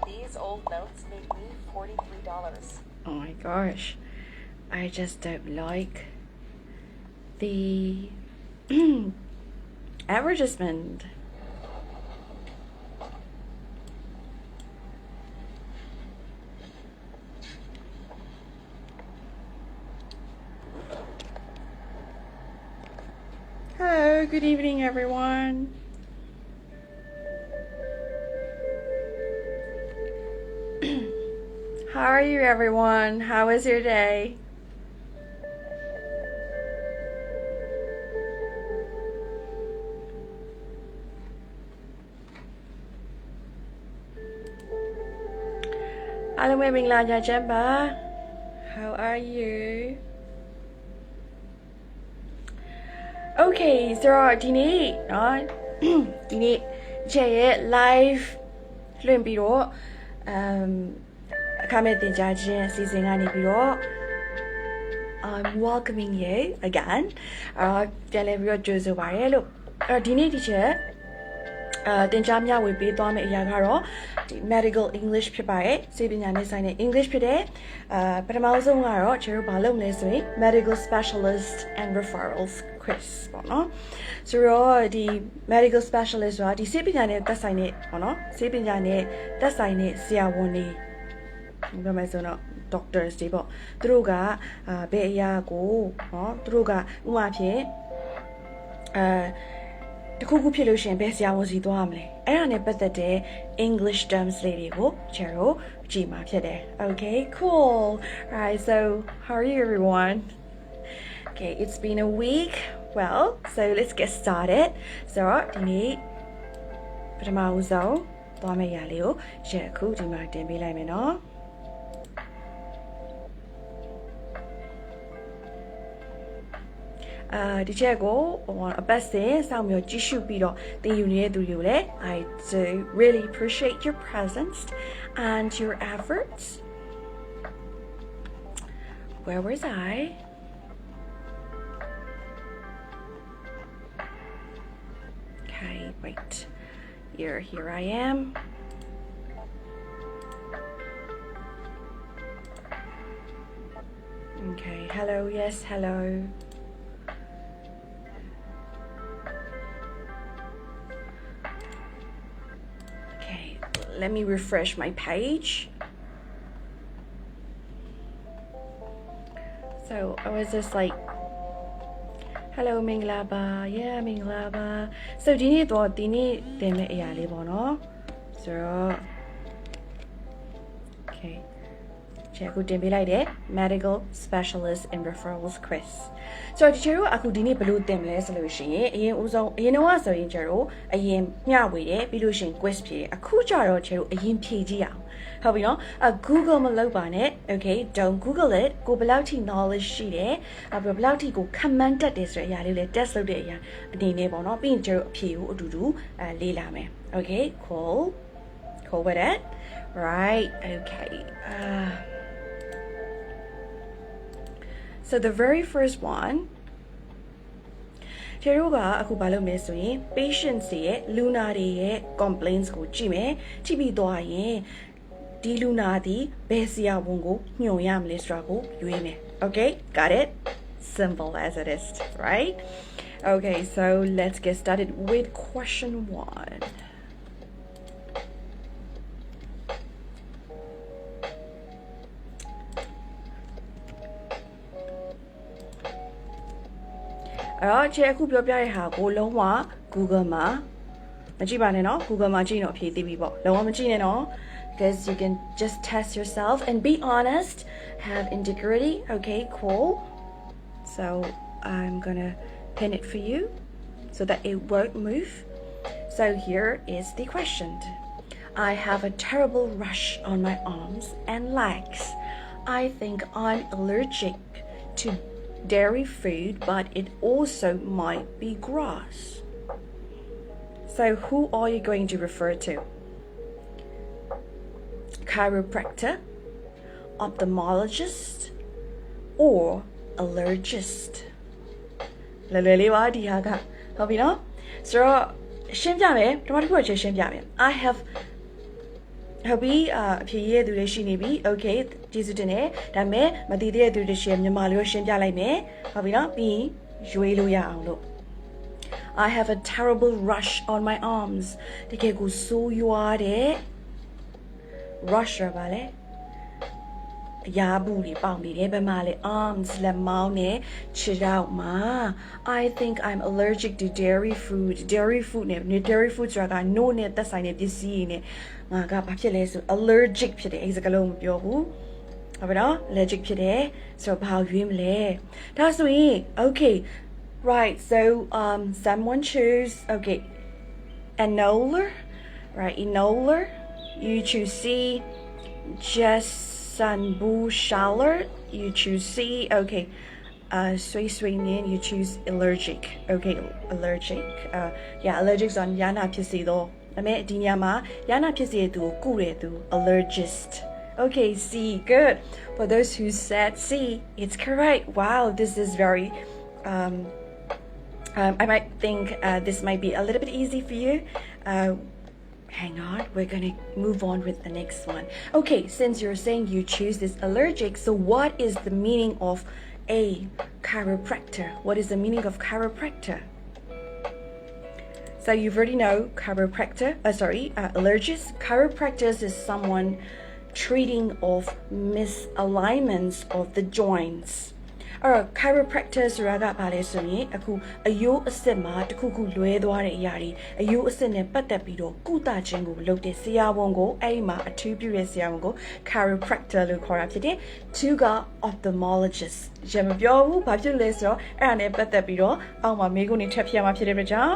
These old notes made me $43. Oh my gosh. I just don't like the advertisement. Hello, good evening everyone. How are you everyone? How was your day? Hello, Mingla Jamba. How are you? Okay, so Dini, Dini, Jay live လွှင့်ပြီးတော့အခမဲ့သင်ကြားခြင်းအစီအစဉ်ကနေပြီးတော့ I'm welcoming you again ပြန်လည်ပြီးတော့ကြိုဆိုပါရလို့ဒီနေ့ teacher သင်ကြားမျှဝေပေးသွားမယ့်အရာကတော့ဒီ medical English ဖြစ်ပါတယ်စေပညာနဲ့ဆိုင်တဲ့ English ဖြစ်တယ်ပထမဆုံးကတော့ကျွန်တော်ဘာလုပ်မလဲဆိုရင် medical specialist and referrals quiz ပေါ့နော်ဆိုတော့ဒီ medical specialist ဆိုတာဒီစေပညာနဲ့သက်ဆိုင်တဲ့ပေါ့နော်စေပညာနဲ့သက်ဆိုင်တဲ့ဆရာဝန်တွေပြောမယ်ဆိုတော့ doctors တွေပေါ့သူတို့ကဘယ်အရာကိုเนาะသူတို့ကဥပမာဖြင့်တခုခုဖြစ်လို့ရှိရင်ဘယ်ဆရာဝန်စီသွားရမလဲအဲ့ဒါနဲ့ပတ်သက်တဲ့ English terms လေးတွေကိုကျွန်တော်ကြည့်မှာဖြစ်တယ် Okay cool alright so how are you everyone Okay it's been a week well so let's get started so ဒီနေ့ပထမဦးဆုံးသွားမယ့်အရာလေးကိုရက်ခုဒီမှာတင်ပေးလိုက်မယ်နော်ဒီချက်ကိုအပတ်စဉ်စောင့်မျိုးကြည့်ရှုပြီးတော့သင်ယူနေတဲ့သူတွေကိုလည်း I do really appreciate your presence and your efforts. Where was I? Okay, wait. Here I am. Okay, hello, yes, hello. Let me refresh my page. So I was just like, hello Minglaba, yeah Minglaba. So ဒီနေ့တော့ဒီနေ့သင်မယ့်အရာလေးပေါ့နော်ဆိုတော့ okay ချက်ကိုတင်ပေးလိုက်တယ် medical specialist and referrals quiz ဆိုတော့ဒီချက်ကိုအခုဒီနေ့ဘယ်လိုသင်မလဲဆိုလို့ရှိရင်အရင်တော့ဆိုရင်ကျတော့အရင်မျှဝေတယ်ပြီးလို့ရှိရင် quiz ဖြေတယ်အခုကျတော့ချက်တို့အရင်ဖြေကြည့်အောင်ဟုတ်ပြီနော်Google မလုပ်ပါနဲ့ okay don't Google it ကိုဘယ်လောက်ထိ knowledge ရှိတယ်ဘယ်လောက်ထိကို comment တက်တယ်ဆိုတဲ့အရာလေးလည်း test လုပ်တဲ့အရာအနေနဲ့ပေါ့နော်ပြီးရင်ကျတော့အဖြေကိုအတူတူလေ့လာမယ် okay cool with it right okay So the very first one ကျတို့ကအခုဘာလုပ်မလဲဆိုရင် patients ရဲ့လူနာတွေရဲ့ complaints ကိုကြည့်မယ်ကြည့်ပြီးသွားရင်ဒီလူနာဒီဘယ်ဆရာဝန်ကိုညွှန်ရမလဲဆိုတာကိုရွေးမယ် Okay got it simple as it is right Okay so let's get started with question 1အဲ့တော့ချက်အခုပြောပြတဲ့ဟာကိုလုံးဝ Google မှာမကြည့်ပါနဲ့နော် Google မှာကြည့်တော့အဖြေသိပြီပေါ့လုံးဝမကြည့်နဲ့နော် because you can just test yourself and be honest have integrity okay cool so I'm gonna pin it for you so that it won't move so here is the question I have a terrible rash on my arms and legs I think I'm allergic to dairy food, but it also might be grass. So who are you going to refer to? Chiropractor, ophthalmologist, or allergist? လဲလဲလေးပါဒီဟာကဟုတ်ပြီနော်ဆိုတော့ ရှင်းပြမယ်ဒီမှာတစ်ခုချင်းရှင်းပြမယ် I have ဟုတ်ပြီအဖြေရတဲ့သူတွေရှိနေပြီ okay ကျေးဇူးတင်တယ်ဒါပေမဲ့မသိတဲ့သူတွေရှိရင်မြန်မာလိုရှင်းပြလိုက်မယ်ဟုတ်ပြီနော်ပြီးရွေးလို့ရအောင်လို့ I have a terrible rush on my arms တကယ်ကိုဆိုးရွားတဲ့ rush ရပါလေအရာဘူးတွေပေါက်နေတယ်ဘယ်မှာလဲ arms လက်မောင်းနဲ့ခြေထောက်မှာ I think I'm allergic to dairy food နဲ့ dairy food ဆိုတာက no နဲ့သက်ဆိုင်တဲ့ပစ္စည်းတွေနဲ့ငါကဘာဖြစ်လဲဆို allergic ဖြစ်တယ်အဲ့စကားလုံးမပြောဘူးဟုတ်ပြီနော် allergic ဖြစ်တယ်ဆိုတော့ဘာရွေးမလဲဒါဆိုရင် okay right so someone choose okay enola right enola you choose C just Sunbu Shaller, you choose C. Okay. Sui Sui Nian, you choose allergic. Okay, allergic. Yeah, allergics on Yana Pisido. I mean, Dinyama, Yana Pisido, Kuredu, allergist. Okay, C. Good. For those who said C, it's correct. Wow, this is very. I might think this might be a little bit easy for you. Hang on, we're gonna move on with the next one. Okay, since you're saying you choose this allergic, so what is the meaning of a chiropractor? What is the meaning of chiropractor? So you already know chiropractor, allergist. Chiropractors is someone treating of misalignments of the joints. Chiropractor ဆိုတာကဘာလဲဆိုရင်အခုအယိုးအစစ်မှာတစ်ခုခုလွဲသွားတဲ့အရာတွေအယိုးအစစ်နဲ့ပတ်သက်ပြီးတော့ကုသခြင်းကိုလုပ်တဲ့ဆရာဝန်ကိုအဲ့ဒီမှာအထူးပြုတဲ့ဆရာဝန်ကို chiropractor လို့ခေါ်တာဖြစ်တယ်။ Two က ophthalmologist ရမပြောဘူးဘာဖြစ်လဲဆိုတော့အဲ့ဒါနဲ့ပတ်သက်ပြီးတော့အောက်မှာမေးခွန်းတွေထပ်ဖြေရမှာဖြစ်တဲ့အတွက်ကြောင့်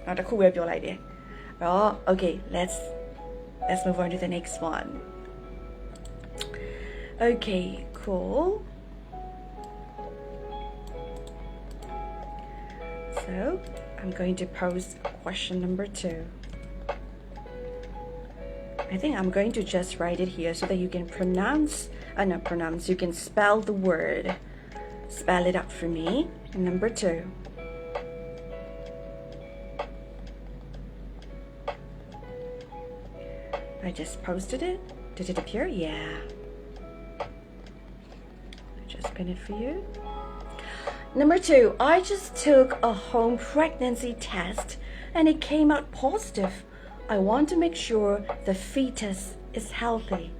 နောက်တစ်ခုပဲပြောလိုက်တယ်။အဲ့တော့ okay let's move on to the next one. Okay, cool. So, I'm going to pose question number 2. I think I'm going to just write it here so that you can you can spell the word. Spell it out for me. Number 2. I just posted it. Did it appear? Yeah. I just pin it for you. Number 2, I just took a home pregnancy test and it came out positive. I want to make sure the fetus is healthy.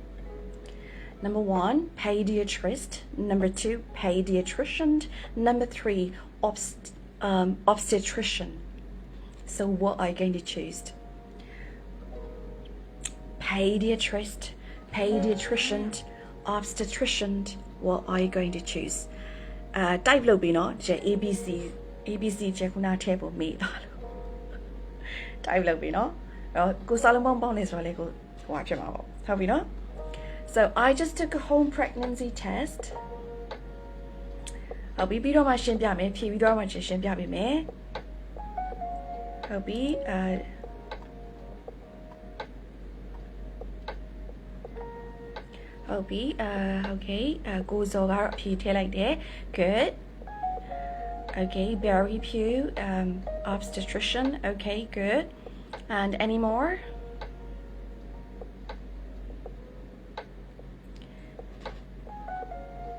Number 1, pediatrist. Number 2, pediatrician. Number 3, obstetrician. So what are you going to choose? Pediatrist, pediatrician, obstetrician. What are you going to choose? Type လုပ်ပြီးเนาะဒီ ABC ချက်ခုနထည့်ဖို့မေ့သွားလို့ type လုပ်ပြီးเนาะအဲ့တော့ကိုစာလုံးပေါင်းနေဆိုတော့လေကိုဟိုဖြစ်မှာပေါ့ဟုတ်ပြီเนาะ So I just took a home pregnancy test ဟုတ်ပြီပြီးတော့မှရှင်းပြမယ်ဖြေပြီးတော့မှရှင်းပြပေးမယ်ဟုတ်ပြီဟုတ်ပြီokay ကိုဇော်ကတော့အဖြေထည့်လိုက်တယ် good okay Barry Pugh obstetrician okay good and any more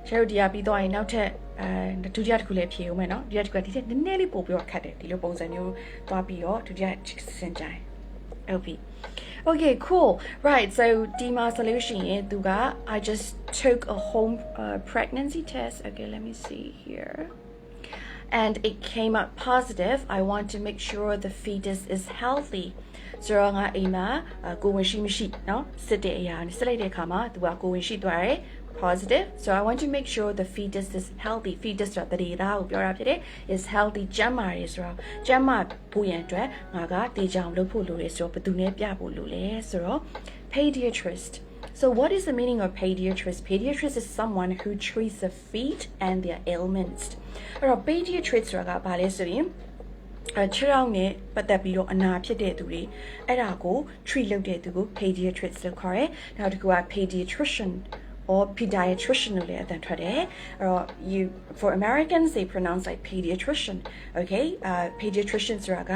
Cheryl ဒီပြီးတော့ရင်နောက်ထပ်ဒုတိယတစ်ခုလည်းဖြေဦးမယ်เนาะဒုတိယတစ်ခုကဒီထက်နည်းနည်းလေးပို့ပြီးတော့ခတ်တယ်ဒီလိုပုံစံမျိုးသွားပြီးတော့ဒုတိယစင်ကြိုင်ဟုတ်ပြီ Okay, cool. Right, so Dima solution Duga, I just took a home pregnancy test. Okay, let me see here. And it came out positive. I want to make sure the fetus is healthy. So nga ima ko wen shi mashi, no? Sit de ya ni sit like de kha ma tu ka ko wen shi twa de positive. So I want to make sure the fetus is healthy. Fetus ဆိုတာတရေသားကိုပြောတာဖြစ်တယ် is healthy ကျန်းမာတယ်ဆိုတော့ကျန်းမာဖို့ရန်အတွက်ငါကတေချောင်လုပ်ဖို့လိုတယ်ဆိုတော့ဘယ်သူနဲ့ပြဖို့လိုလဲဆိုတော့ pediatrist. So what is the meaning of pediatrist? Pediatrist is someone who treats the feet and their ailments. အဲ့တော့ pediatrist ဆိုတာကဘာလဲဆိုရင်ခြေထောက်နဲ့ပတ်သက်ပြီးတော့အနာဖြစ်တဲ့သူတွေအဲ့ဒါကို treat လုပ်တဲ့သူကို pediatrist လို့ခေါ်တယ်။နောက်တစ်ခုက pediatrician or pediatrician လို့လည်းအတန်ထွက်တယ်အဲ့တော့ you for Americans they pronounce like pediatrician okay pediatrician ဆိုတာက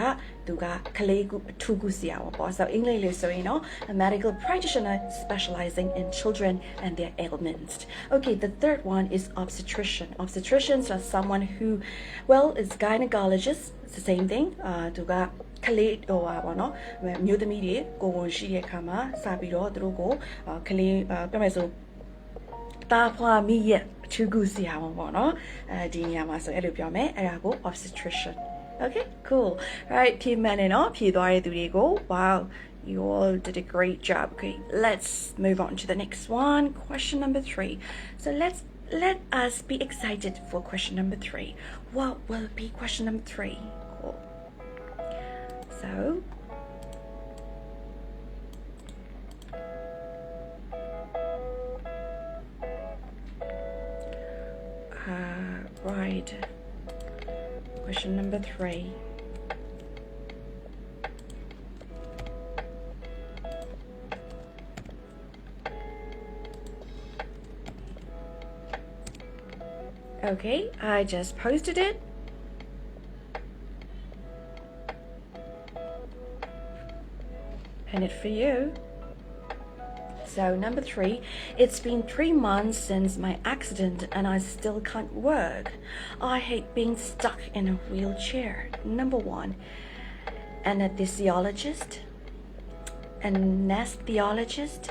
သူကကလေးကုအထူးကုဆရာပေါ့ so အင်္ဂလိပ်လို့ဆိုရင်တော့ a medical practitioner specializing in children and their ailments okay the third one is obstetricians are someone who well is gynecologist it's the same thing သူကကလေးဟိုပါပေါ့နော်မျိုးသမီးတွေကိုဝန်ရှိတဲ့အခါမှာစပြီးတော့သူတို့ကိုကလေးပြောမယ်ဆိုတာဖွာမိရဲ့အထူးကုဆရာပေါ့နော်ဒီနေရာမှာဆိုအဲ့လိုပြောမယ်အဲ့ဒါကို obstetrician okay cool right team man နော်ဖြည့်သွားတဲ့သူတွေကို wow you all did a great job okay let's move on to the next one question number 3 so let us be excited for question number 3 what will be question number 3 cool so right question number 3 okay I just posted it and it for you so number 3 it's been 3 months since my accident and I still can't work I hate being stuck in a wheelchair number 1 anesthesiologist anesthesiologist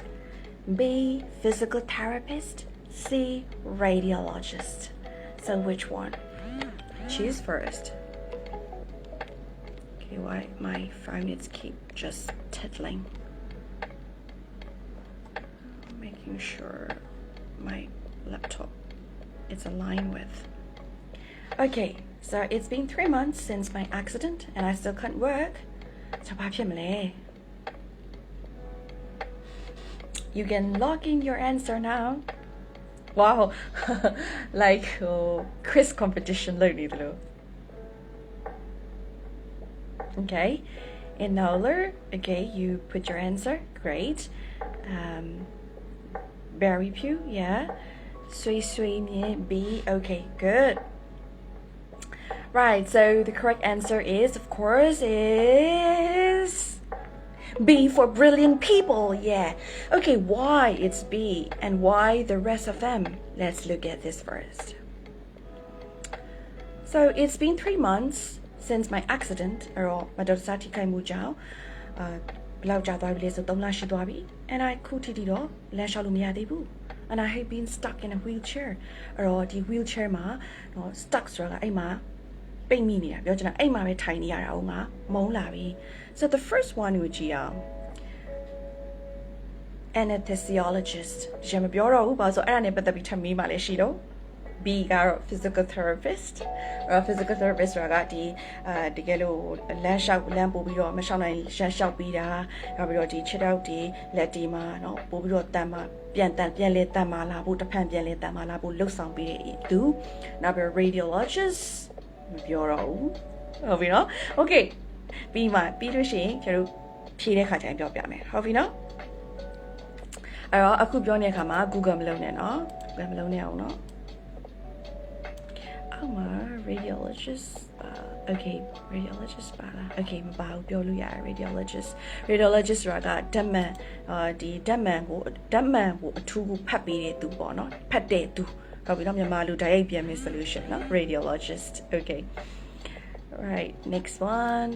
B physical therapist C radiologist so which one choose first okay why my phone is keep just tittling making sure my laptop is aligned with okay so it's been 3 months since my accident and I still can't work so ဘာဖြစ်မလဲ you can log in your answer now wow like quiz competition လုပ်နေတယ်လို့ okay in order okay you put your answer great Very few, yeah. Sui B. Okay, good. Right, so the correct answer is, of course, is B for brilliant people. Yeah. Okay, why it's B and why the rest of them? Let's look at this first. So it's been 3 months since my accident. Or madosati kai mujao. ဘလောက်ကြာသွားပြီလဲဆို3လရှိသွားပြီ and I ခုထိတော့လမ်းလျှောက်လို့မရသေးဘူး and I have been stuck in a wheelchair အဲ့တော့ဒီ wheelchair မှာတော့ stuck ဆိုတာကအဲ့မှာပိတ်မိနေတာပြောချင်တာအဲ့မှာပဲထိုင်နေရတာဟုတ်ငါမုန်းလာပြီ so the first one ကိုကြည့်အောင် anesthesiologist ဒီမှာပြောတော့ဘူးဘာလို့ဆိုအဲ့ဒါနဲ့ပတ်သက်ပြီးထပ်မေးမှလည်းရှိတော့ B ကတော့ physical therapist physical therapist ဆိုတာကဒီတကယ်လို့လမ်းလျှောက်လမ်းပို့ပြီးတော့မလျှောက်နိုင်လမ်းလျှောက်ပြီးတာနောက်ပြီးတော့ဒီခြေထောက်ဒီလက်ဒီမှာเนาะပို့ပြီးတော့တန်မာပြန်လဲတန်မာလာဖို့တစ်ဖက်ပြန်လဲတန်မာလာဖို့လှုပ်ဆောင်ပြီးတဲ့သူနောက်ပြီး radiologist မပြောတော့ဘူးဟုတ်ပြီเนาะ okay ပြီးလို့ရှိရင်ကျတို့ဖြေတဲ့ခါကျရင်ပြောပြမယ်ဟုတ်ပြီเนาะအဲ့တော့အခုပြောနေတဲ့ခါမှာ Google မလုပ်နဲ့เนาะ Google မလုပ်နဲ့အောင်เนาะradiologist okay radiologist ပါလား okay မပါဘူးပြောလို့ရတယ် radiologist ဆိုတာကဓာတ်မှန်ဒီဓာတ်မှန်ကိုအထူးကိုဖတ်ပေးတဲ့သူပေါ့နော်ဖတ်တဲ့သူဟုတ်ပြီနော်မြန်မာလူတိုက်ရိုက်ပြန်မယ် solution နော် radiologist okay right next one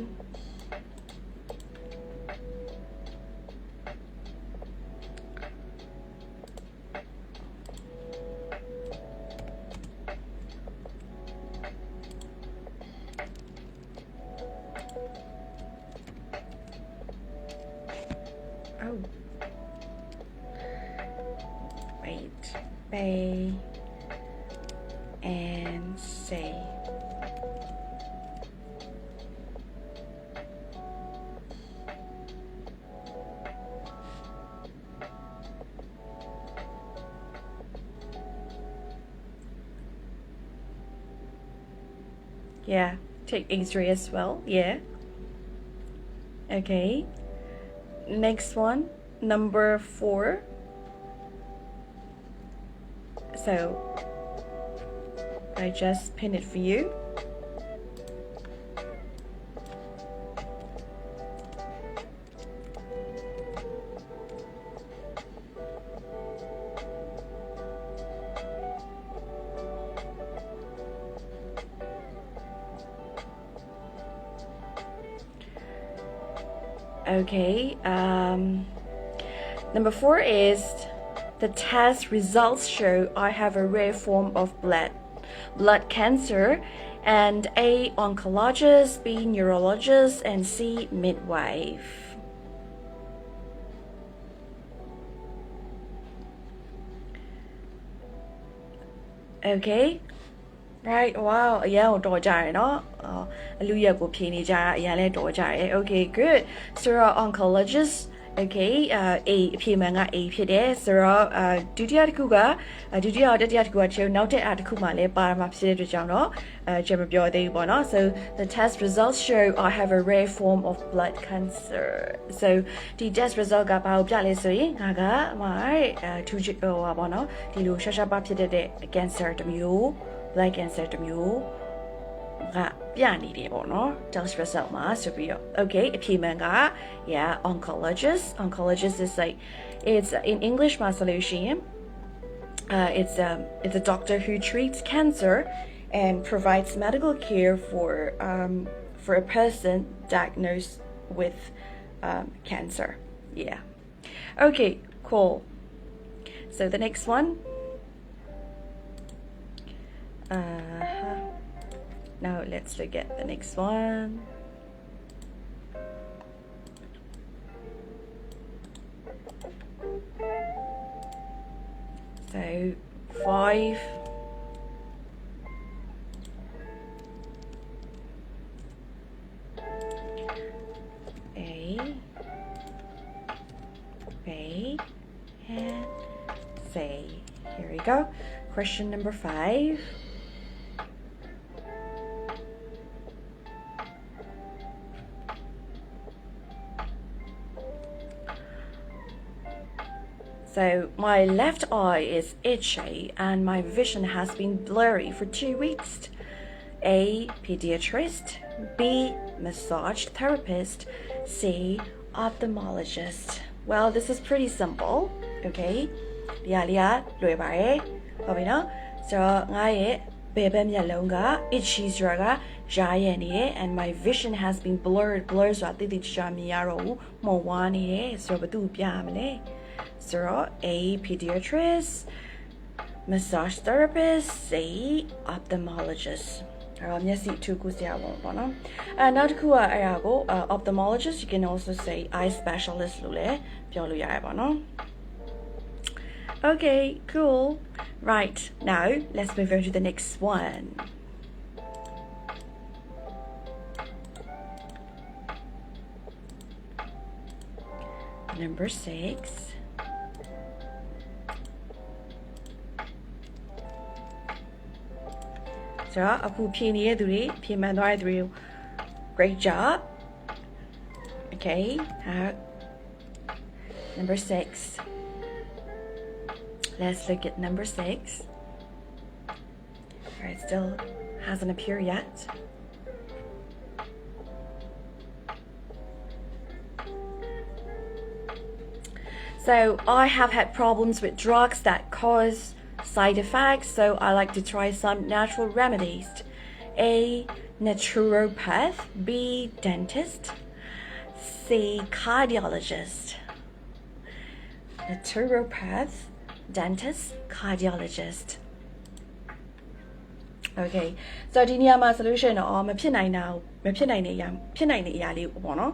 Bay and say yeah take X-ray as well yeah okay next one number 4 so I just pin it for you. Okay, number 4 is the test results show I have a rare form of blood cancer, and A, oncologist, B, neurologist, and C, midwife. Okay, right, wow, အရင်တော့ကြရနော်အလူရက်ကိုဖြေနေကြတာအရင်လဲတော့ကြရ Okay, good. So oncologist, okay, A အဖြေမှန်က A ဖြစ်တယ်ဆိုတော့ဒုတိယတစ်ခုကဒုတိယတတိယတစ်ခုကကျနောက်တဲ့အတစ်ခုမှလည်းပါမှာဖြစ်တဲ့အတွက်ကြောင့်တော့ကျွန်မပြောသေးဘူးပေါ့နော် So the test results show I have a rare form of blood cancer. So ဒီ test result ကဘာကိုပြလဲဆိုရင်ငါကထူးဟိုပါပေါ့နော်ဒီလိုရှာရှာပါဖြစ်တဲ့ cancer တစ်မျိုး blood cancer တစ်မျိုးကပြနေတယ်ပေါ့နော် test result မှာဆိုပြီးတော့ okay အဖြေမှန်က yeah oncologist is like it's in English မှာဆိုလို့ရှိရင်it's a doctor who treats cancer and provides medical care for a person diagnosed with cancer. Yeah. Okay, cool. So the next one. Now let's look at the next one. So 5. A, B, and C. Here we go. Question number 5. So my left eye is itchy and my vision has been blurry for 2 weeks. A, pediatrist. B, massage therapist. C, ophthalmologist. Well, this is pretty simple, okay? ဒီဟာလေးကလွယ်ပါတယ်ဟုတ်ပြီနော်ဆိုတော့ငါရဲ့ဘယ်ဘက်မျက်လုံးက itchy ဆိုတာကယားရနေတယ် and my vision has been blurred ဆိုတာတိတိကျကျမြင်ရတော့ဘူးမှုံဝါးနေတယ်ဆိုတော့ဘာသူပြမလဲဆိုတော့ A, pediatrist, massage therapist, C, ophthalmologist. အဲ့တော့မျက်စိထူးကုဆရာပေါ့နော်နောက်တစ်ခုကအဲ့ဒါကို ophthalmologist, you can also say eye specialist လို့လည်းပြောလို့ရတယ်ပေါ့နော် Okay, cool. Right, now let's move on to the next one. Number 6. So, အခုဖြေနေတဲ့သူတွေဖြေမှန်သွားတဲ့သူတွေ Great job. Okay. Number 6. Let's look at number 6. Alright, still hasn't appeared yet. So I have had problems with drugs that cause side effects, so I like to try some natural remedies. A, naturopath. B, dentist. C, cardiologist. Naturopath, dentist, cardiologist. Okay, so ဒီနေရာမှာ solution တော့မဖြစ်နိုင်တဲ့အရာလေးပေါ့နော်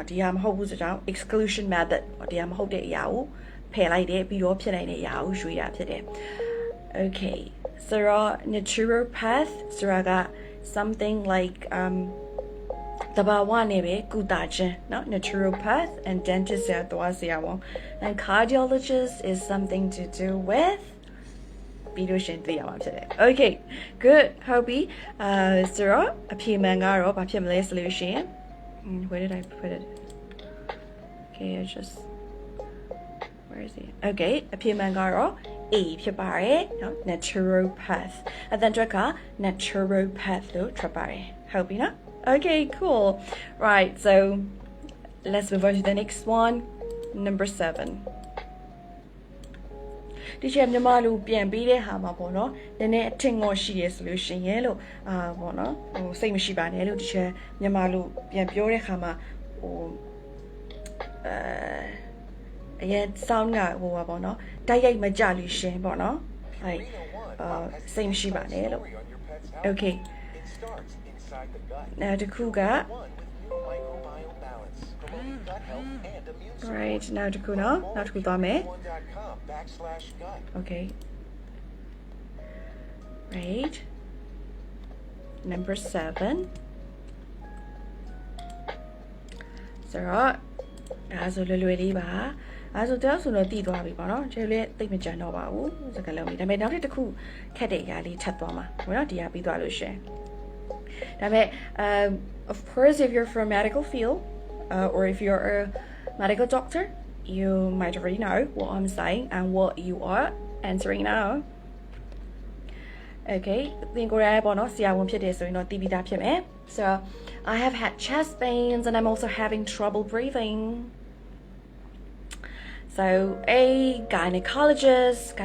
ဒီဟာမဟုတ်ဘူးဆိုတော့ exclusion method ဒီဟာမဟုတ်တဲ့အရာကိုဖယ်လိုက်တယ်ပြီးတော့ဖြစ်နိုင်တဲ့အရာကိုရွေးရဖြစ်တယ် Okay, so naturopath ဆိုတာက something like တဘာဝနဲ့ပဲကုသခြင်းเนาะ naturopath and dentist ဆရာသွားဆရာပေါ့ and cardiologist is something to do with ပြီးလို့ရှင်သိရမှာဖြစ်တယ် Okay, good ဟုတ်ပြီဆိုတော့အဖြေမှန်ကတော့ဘာဖြစ်မလဲဆိုလို့ရှင် where did I put it? Okay, where is it? Okay, အဖြေမှန်ကတော့ A ဖြစ်ပါတယ်နော် naturopath အတန်အတွက်က naturopath လို့ထွက်ပါတယ်ဟုတ်ပြီနော် Okay cool right so let's move on to the next one number 7ဒီချက်မြန်မာလူပြန်ပြီးတဲ့ဟာမှာပေါ့နော်နည်းနည်းအထင်ငေါ်ရှိတယ်ဆိုလို့ရှင်ရဲ့လို့ပေါ့နော်ဟိုစိတ်မရှိပါနဲ့လို့ဒီချက်မြန်မာလူပြန်ပြောတဲ့ခါမှာဟိုအရင် sound ကဟိုပါပေါ့နော်တိုက်ရိုက်မကြလို့ရှင်ပေါ့နော်အဲ့စိတ်မရှိပါနဲ့လို့ Okay နောက်တစ်ခုက Right နောက်တစ်ခုနော်နောက်တစ်ခုသွားမယ် Okay Right number 7 So ဒါဆိုလွယ်လွယ်လေးပါအဲဆိုတော့ဆိုတော့တည်သွားပြီပေါ့နော်ကျလည်းသိပ်မကြံတော့ပါဘူးစကားလုံးလေးဒါပေမဲ့နောက်တစ်ခုခက်တဲ့အရာလေးထပ်သွားမှာပေါ့နော်ဒီဟာပြီးသွားလို့ရှင်ဒါပေမဲ့ of course if you're from medical field or if you're a medical doctor you might already know what I'm saying and what you are answering now Okay သင်ကိုယ်တိုင်ပေါ့နော်ဆရာဝန်ဖြစ်တယ်ဆိုရင်တော့တည်ပြီးသားဖြစ်မယ် So I have had chest pains and I'm also having trouble breathing So A, gynecologist,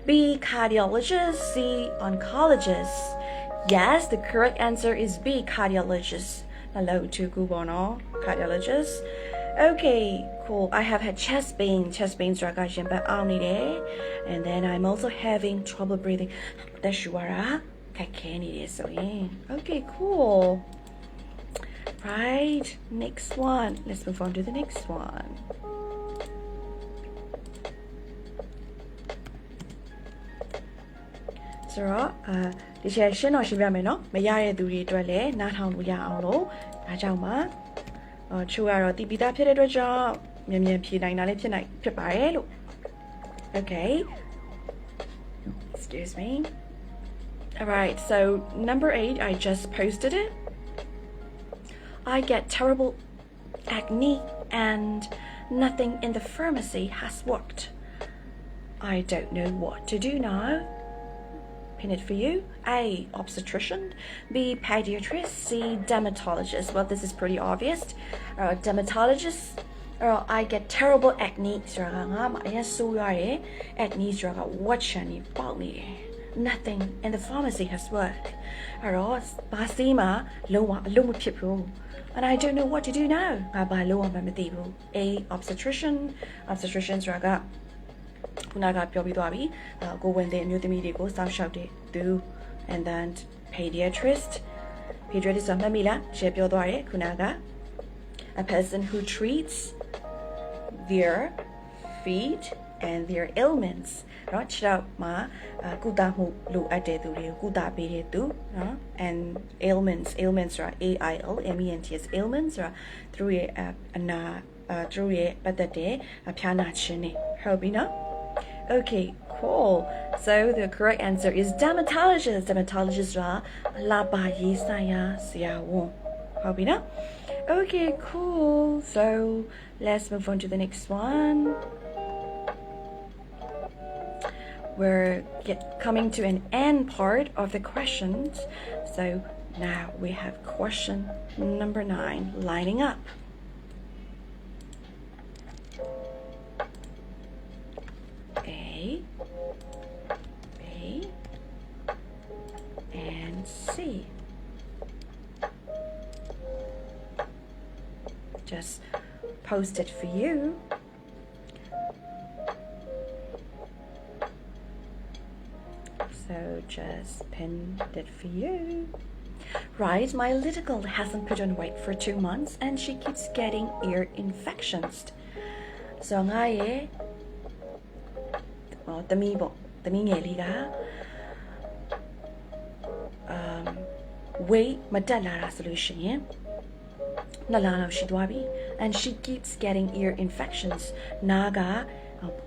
B, cardiologist, C, oncologist. Yes, the correct answer is B, cardiologist. Hello to Google, no? Cardiologist. Okay, cool. I have had chest pains, but and then I'm also having trouble breathing. That's Okay, cool. Right, next one. Let's move on to the next one. So ဒီချက်ရှင်းတော့ရှင်းပြမယ်နော်မရတဲ့သူတွေအတွက်လည်းနားထောင်လို့ရအောင်လို့ဒါကြောင့်ပါချိုးကတော့တီးပြီးသားဖြစ်တဲ့အတွက်ကြောင့်မြန်မြန်ဖြေနိုင်တာလည်းဖြစ်ပါတယ်လို့ Okay excuse me Alright so number 8 I just posted it I get terrible acne and nothing in the pharmacy has worked I don't know what to do now Pin it for you. A, obstetrician. B, pediatrist. C, dermatologist. Well, this is pretty obvious. Dermatologist. I get terrible acne. Acne. Nothing in the pharmacy has worked. And I don't know what to do now. A, obstetrician. Obstetricians.ခုနကပြောပြီးသွားပြီကိုဝင်တဲ့အမျိုးသမီးတွေကိုစောင့်ရှောက်တဲ့သူ and then pediatrist ဆိုမှတ်မိလားရှင်းပြောသွားတယ်ခုနက a person who treats their feet and their ailments เนาะခြေထောက်မှာကုသမှုလိုအပ်တဲ့သူတွေကိုကုသပေးတဲ့သူเนาะ and ailments ဆိုတာ AILMENTS ailments ဆိုတာသူတို့ရဲ့အနာသူတို့ရဲ့ပတ်သက်တဲ့အဖျားနာခြင်းတွေဟုတ်ပြီနော်Okay, cool. So the correct answer is dermatologist. Dermatologist ra la ba yi sa ya sia won. Hope you know. Okay, cool. So let's move on to the next one. We're coming to an end part of the questions. So now we have question number 9 lining up. B, and C. Just post it for you. So just pinned it for you. Right, my little girl hasn't put on weight for 2 months and she keeps getting ear infections. So ngayeသမီးငယ်လေးကweight မတက်လာတာဆိုလို့ရှိရင်2 လလောက်ရှိသွားပြီ and she keeps getting ear infections နားက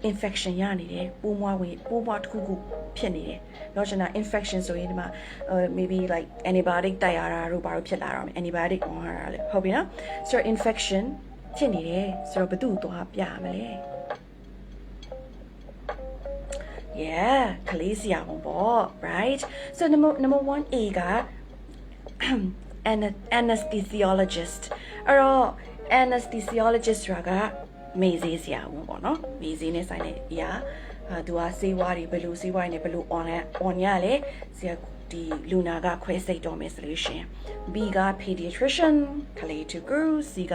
infection ရနေတယ်ပိုးမွားတစ်ခုဖြစ်နေတယ်တော့ကျွန်တော် infection ဆိုရင်ဒီမှာ maybe like antibiotic တိုက်ရတာတို့ဘာလို့ဖြစ်လာတော့မယ် antibiotic ဝင်ရတာလေဟုတ်ပြီနော်ဆိုတော့ infection ဖြစ်နေတယ်ဆိုတော့ဘယ်သူ့သွားပြရမလဲ Yeah ကလေးဆရာဝန်ပေါ့ right so number 1A က anesthesiologist အဲ့တော့ anesthesiologist ဆိုတာကမေးစေးဆရာဝန်ပေါ့နော်မေးစေးနဲ့ဆိုင်တဲ့အရာသူကဆေးဝါးတွေဘယ်လိုဆေးဝါးတွေနဲ့ဘယ်လို on ရလဲဆရာဒီလူနာကခွဲစိတ်တော့မယ်ဆိုလို့ရှင် B က pediatrician ကလေးတူကူ C က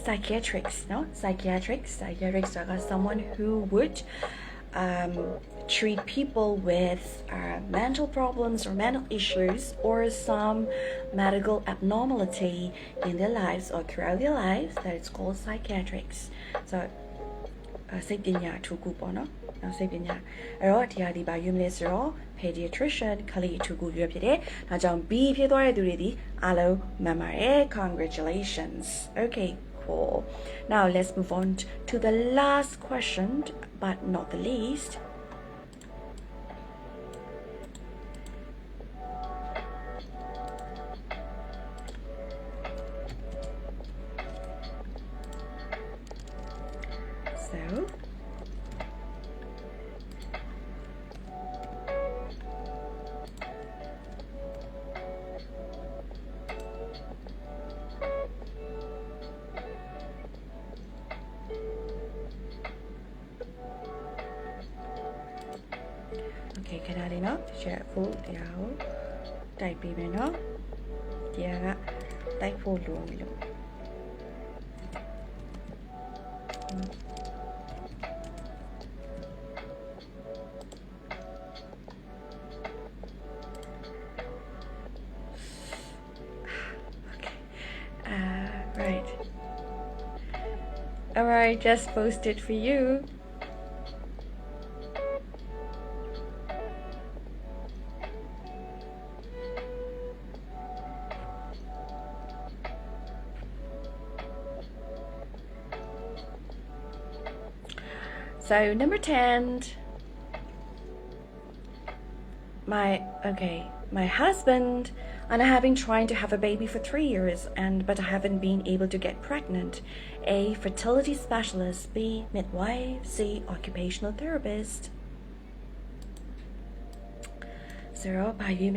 psychiatrics နော် psychiatrics က someone who would treat people with mental problems or mental issues or some medical abnormality in their lives or throughout their lives that is called psychiatrics so စိတ်ပညာထူးကူပေါ့နော်နောက်စိတ်ပညာအဲ့တော့ဒီဟာဒီဘာယူမလဲဆိုတော့ pediatrician ကလေးထူးကူရွေးဖြစ်တယ်ဒါကြောင့် B ဖြစ်သွားတဲ့သူတွေဒီအားလုံးမှန်ပါတယ် congratulations okay cool now let's move on to the last question but not the least so okay ခဏလေးနော် share ဖို့တရားကိုတိုက်ပေးမယ်နော်တရားကတိုက်ဖို့လိုနေလို့right alright just posted for you so number 10 my husband and I have been trying to have a baby for 3 years but I haven't been able to get pregnant. A, fertility specialist. B, midwife. C, occupational therapist. So, by you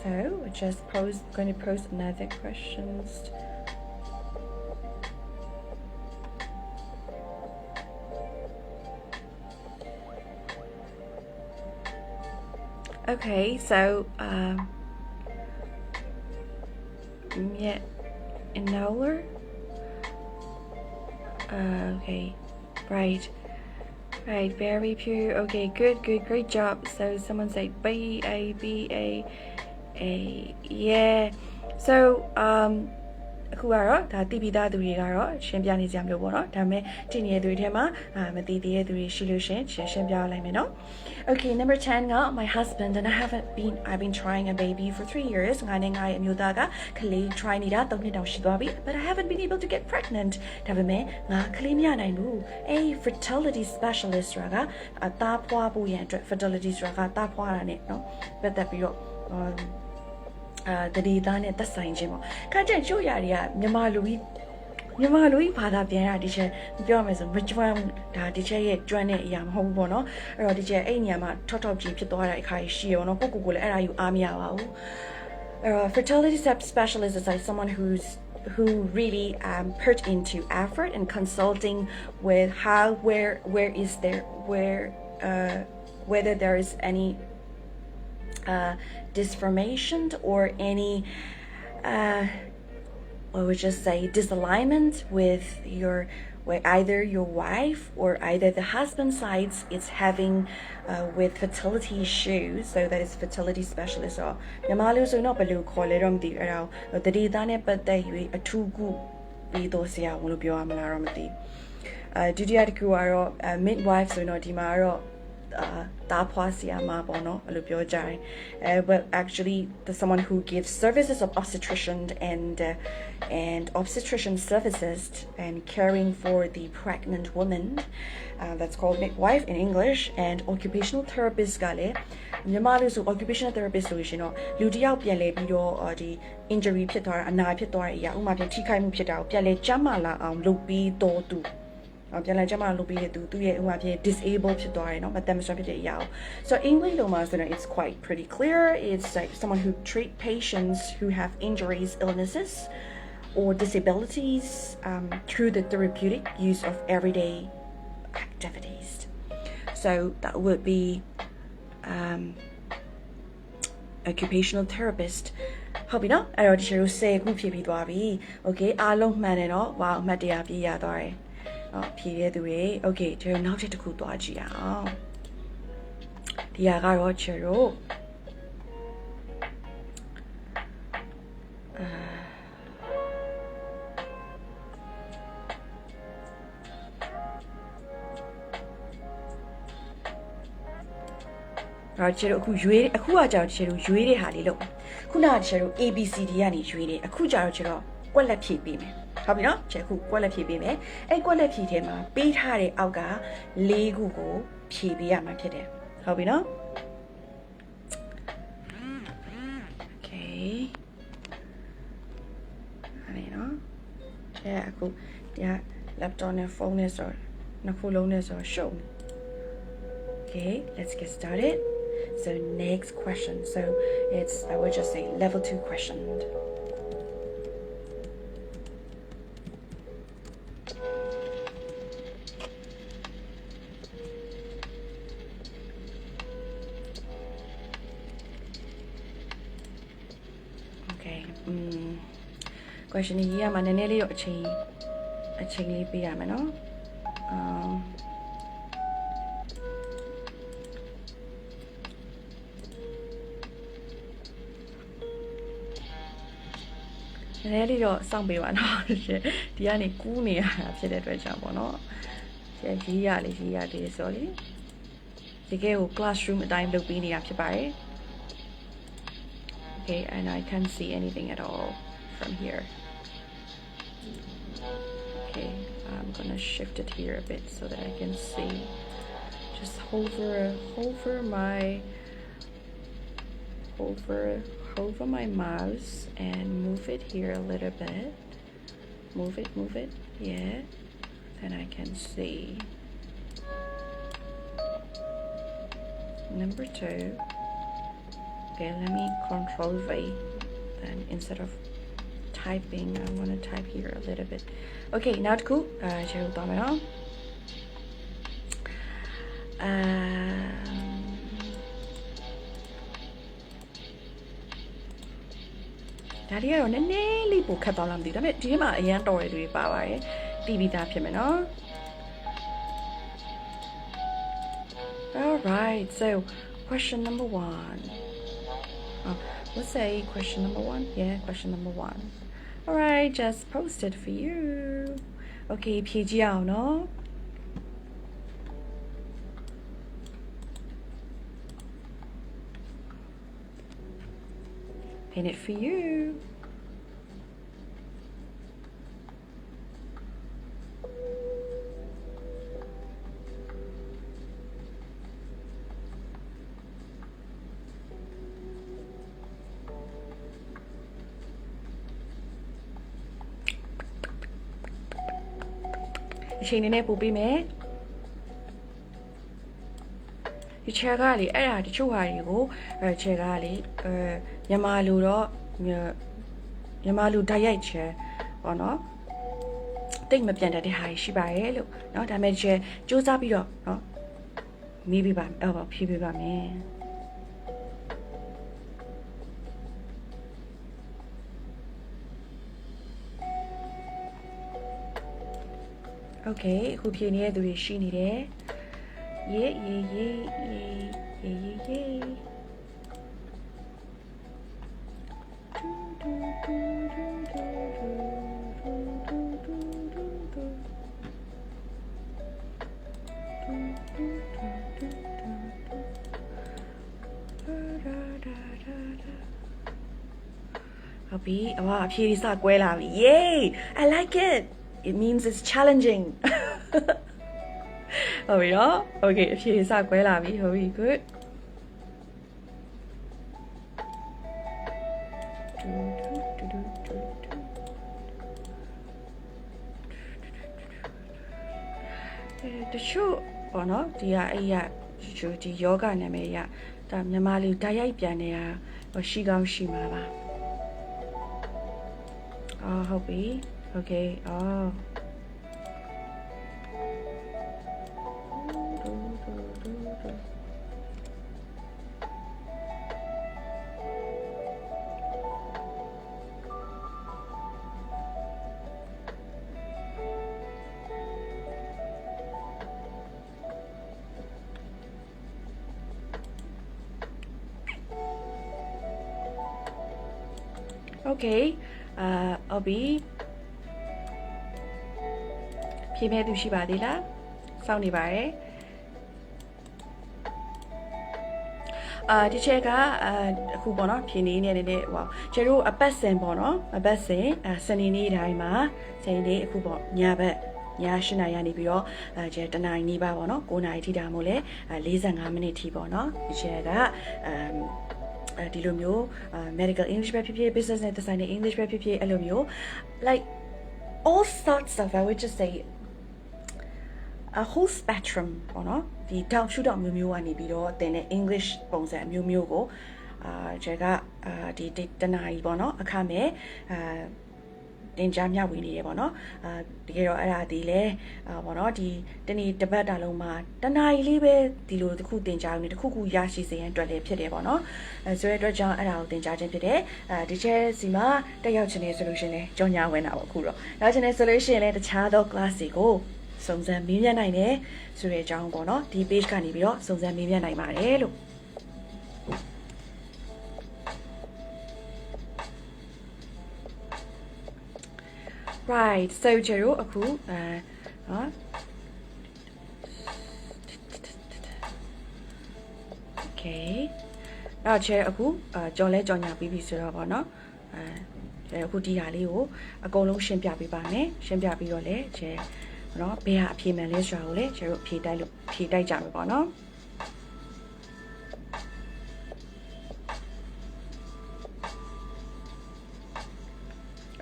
So we're just going to post another questions. Okay, so yeah, in Nowler. Okay, right. Right, very pure. Okay, good, great job. So someone said B-A-B-A-A. Yeah. Soအခုကတော့ဒါတည်ပြီးသားသူတွေကတော့ရှင်းပြနေကြမလို့ပေါ့နော်ဒါပေမဲ့တည်နေတဲ့သူတွေထဲမှာမတည်သေးတဲ့သူတွေရှိလို့ရှင်းပြလိုက်မယ်နော် Okay number 10 က my husband and I've been trying a baby for 3 years ငါနဲ့ငါရဲ့အမျိုးသားကကလေး try နေတာ3နှစ်တောင်ရှိသွားပြီ but I haven't been able to get pregnant ဒါပေမဲ့ငါကလေးမရနိုင်ဘူး A fertility specialist ဆိုတာကသားဖွားဖို့ရန်အတွက် fertility ဆိုတာကသားဖွားတာနဲ့နော်ပတ်သက်ပြီးတော့တတိသားနဲ့သက်ဆိုင်ခြင်းပေါ့ခါကျရင်ချို့ຢာတွေကမြန်မာလူကြီးဘာသာပြန်ရဒီချက်ပြောရမယ်ဆိုမကျွမ်းဒါဒီချက်ရဲ့ကျွမ်းတဲ့အရာမဟုတ်ဘူးပေါ့နော်အဲ့တော့ဒီချက်အဲ့ညမှာထောက်ကြီးဖြစ်သွားတဲ့အခါရှိရပေါ့နော်ကိုလည်းအဲ့ဒါယူအားမရပါဘူးfertility specialist is like someone who really put into effort and consulting with whether there is any disformation or any I would just say disalignment with either your wife or either the husband sides is having with fertility issues so that is fertility specialist or Yamalu so not below call it the data but they a two good be those ya will be on did you midwife so not dimaro but actually someone who gives services of obstetrician and obstetrician services and caring for the pregnant woman. That's called midwife in English. And occupational therapist ကလည်းမြန်မာလိုဆို occupational therapist ဆိုရှင်တော့လူတစ်ယောက်ပြန်လဲပြီးတော့ဒီ injury ဖြစ်သွားတာအနာဖြစ်သွားတဲ့အရာဥပမာပြန်ထိခိုက်မှုဖြစ်တာကိုပြန်လဲကျန်းမာလာအောင်လုပ်ပြီးတော့သူပြန်လဲကျန်းမာလုပ်ပြီးတဲ့သူရဲ့ဥပမာပြန် disable ဖြစ်သွားတယ်เนาะမတမ်းမစွမ်းဖြစ်တဲ့အရာကို so English လိုမှာဆိုတော့ it's quite pretty clear. It's like someone who treat patients who have injuries, illnesses or disabilities through the therapeutic use of everyday activities. So that would be occupational therapist. ဟုတ်ပြီနော်အဲ့တော့ဒီလို10ခုဖြည့်ပြီးသွားပြီ okay အားလုံးမှန်တယ်နော် wow အမှတ်တရပြည့်ရသွားတယ်ဖြည့်တဲ့သူတွေ okay ဒီနောက်တစ်ခုသွားကြည့်အောင်ဒီဟာကတော့ချေတို့ချေတို့အခုရွေးအခုကကြောက်ချေတို့ရွေးတဲ့ဟာလေးလို့ခုနကချေတို့ ABCD ကနေရွေးတယ်အခုကြောက်ချေတော့ကွက်လက်ဖြည့်ပေးမယ်ဟုတ်ပြီနော်ချေခုကွက်လက်ဖြည့်ပေးမယ်အဲ့ကွက်လက်ဖြည့်ထဲမှာပေးထားတဲ့အောက်က၄ခုကိုဖြည့်ပေးရမှာဖြစ်တယ်ဟုတ်ပြီနော် Okay အဲ့နော်ချေအခုဒီ laptop နဲ့ phone နဲ့ဆိုနှစ်ခုလုံးနဲ့ဆို show Okay, let's get started. So next question. So it's, I would just say level 2 question. Okay. Question here, mà nene liyo aching li piya ma no. Really တော့စောင့်ပေးပါနော်ရှင်ဒီကနေကူးနေရတာဖြစ်တဲ့အတွက်ကြောင့်ပေါ့နော်ရေးရလေးဆိုလေတကယ်ကို classroom အတိုင်းလုပ်ပေးနေတာဖြစ်ပါတယ် Okay and I can't see anything at all from here Okay I'm gonna shift it here a bit so that I can see just hover my mouse and move it here a little bit. Move it, yeah. Then I can see. Number 2. Okay, let me control V. Then instead of typing, I want to type here a little bit. Okay, now it's cool.ဒါတွေကတော့နည်းနည်းလေးပိုခက်သွားလားမသိဘူးဒါပေမဲ့ဒီထဲမှာအရန်တော်ရတွေပါပါတယ်တီးပြီးသားဖြစ်မယ်နော် All right so question number 1 let's say question number 1 yeah question number 1 All right just posted for you Okay ဖြေကြည့်အောင်နော် Paint it for you. A chain in it will be made. You check out it, I had to go, check out it, Yamalu, Yamalu diet, or no? Take my plan at the high, she buy a look, not I made chair, Joe's up it up, no? Maybe by people by me. Okay, hope you near the she need it. Yeah. Happy အမအဖြေစကွဲလာပြီ Yay I like it It means it's challenging ဟုတ်ပြီနော် Okay အဖြေစကွဲလာပြီဟုတ်ပြီ Good တချို့ပေါ့နော်ဒီကအဲ့ရဒီယောဂနာမည်ရဒါမြန်မာလူဓာတ်ရိုက်ပြန်နေတာရှိကောင်းရှိမှာပါအော်ဟုတ်ပြီ Okay အော်Okay ဟုတ်ပြီဖြေမဲ့သူရှိပါသေးလားစောင့်နေပါတယ်ဒီချက်ကအခုပေါ့နော်ဖြေနေနေတယ်ဟိုကျတို့အပတ်စဉ်ပေါ့နော်အပတ်စဉ်စနေနေ့တိုင်းမှာစနေနေ့အခုပေါ့ညဘက်ည8 နာရီကနေပြီးတော့ကျတနာရီနီးပါပေါ့နော်9နာရီထိတာမို့လဲ45မိနစ်ထိပေါ့နော်ဒီချက်ကဒီလိုမျိုးmedical English ပဲဖြစ်ဖြစ် business နဲ့သက်ဆိုင်တဲ့ English ပဲဖြစ်ဖြစ်အဲ့လိုမျိုး like all sorts of I would just say a whole spectrum ပေါ့နော်ဒီတောက်ရှုတောက်မျိုးမျိုးကနေပြီးတော့တင်တဲ့ English ပုံစံမျိုးမျိုးကိုကျကဒီတနာရီပေါ့နော်အခမဲ့တင်ကြားမျှဝေနေရပေါ့နော်တကယ်တော့အဲ့ဒါဒီလဲပေါ့နော်ဒီတနေ့တစ်ပတ်တာလုံးမှာတနာရီလေးပဲဒီလိုတစ်ခုတင်ကြားနေတစ်ခုခုရရှိစေရန်အတွက်လည်းဖြစ်တယ်ပေါ့နော်ဆိုတဲ့အတွက်ကြောင့်အဲ့ဒါကိုတင်ကြားခြင်းဖြစ်တယ်ဒီချက်စီမှာတက်ရောက်ခြင်းနဲ့ဆိုလို့ရှိရင်လဲကြောင်ညာဝင်တာပေါ့အခုတော့နောက်ခြင်းနဲ့ဆိုလို့ရှိရင်လဲတခြားသော class တွေကိုစုံစမ်းမေးမြန်းနိုင်တယ်ဆိုတဲ့အကြောင်းပေါ့နော်ဒီ page ကနေပြီးတော့စုံစမ်းမေးမြန်းနိုင်ပါတယ်လို့Right, so ကျတို့အခုနော် Okay အဲ့ကျအခုကြော်လဲကြော်ညာပြီးပြီဆိုတော့ဗောနော်အခုဒီဟာလေးကိုအကုန်လုံးရှင်းပြပေးပါမယ်ရှင်းပြပြီးတော့လေကျနော်ဘယ်ဟာအဖြေမှန်လဲဆိုတာကိုလေကျတို့ဖြေတိုက်ကြမယ်ဗောနော်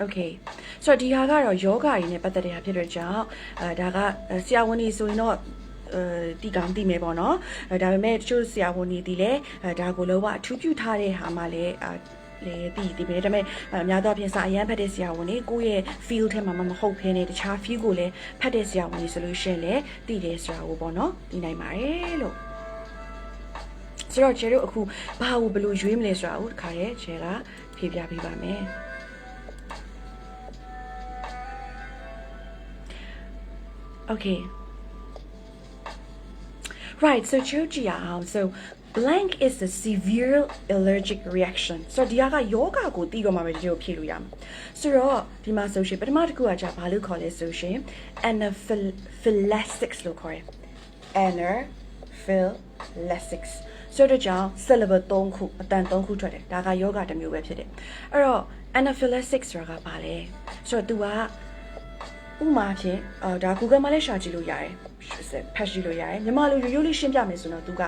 Okay ဆိုတော့ဒီဟာကတော့ယောဂါကြီးနဲ့ပတ်သက်တဲ့ဟာဖြစ်တဲ့ကြောင့်ဒါကဆရာဝန်ကြီးဆိုရင်တော့တီကောင်တီမယ်ပေါ့နော်ဒါပေမဲ့တချို့ဆရာဝန်ကြီးတီလဲဒါကိုလောကအထူးပြုထားတဲ့ဟာမှလည်းတီပဲဒါပေမဲ့များသောအားဖြင့်စာအရန်ဖတ်တဲ့ဆရာဝန်တွေကိုယ့်ရဲ့ field ထဲမှာမဟုတ်ဘဲနဲ့တခြား field ကိုလည်းဖတ်တဲ့ဆရာဝန်ကြီးဆိုလို့ရှိရင်လည်းတီတယ်ဆရာကိုပေါ့နော်တီနိုင်ပါတယ်လို့ဆိုတော့ကျတို့အခုဘာကိုဘယ်လိုရွေးမလဲဆိုတာကိုတခါတည်းကျဲကဖြေပြပေးပါမယ်Okay. Right, so so blank is the severe allergic reaction. So diaga yoga ko tigo ma mejo philu yam. So di ma so shin patama taku aja ba lu khol le so shin anaphylaxis lo khol. Anaphylaxis. So the jaw syllable 3ခုအတန်3ခုထွက်တယ်ဒါကယောဂတစ်မျိုးပဲဖြစ်တယ်အဲ့တော့ anaphylaxis ဆိုတာကဘာလဲဆိုတော့ तू ကဥမာဖြင့်ဒါ Google မှာလည်းရှာကြည့်လို့ရတယ်ဖတ်ကြည့်လို့ရတယ်မြန်မာလိုရိုးရိုးလေးရှင်းပြမယ်ဆိုတော့သူက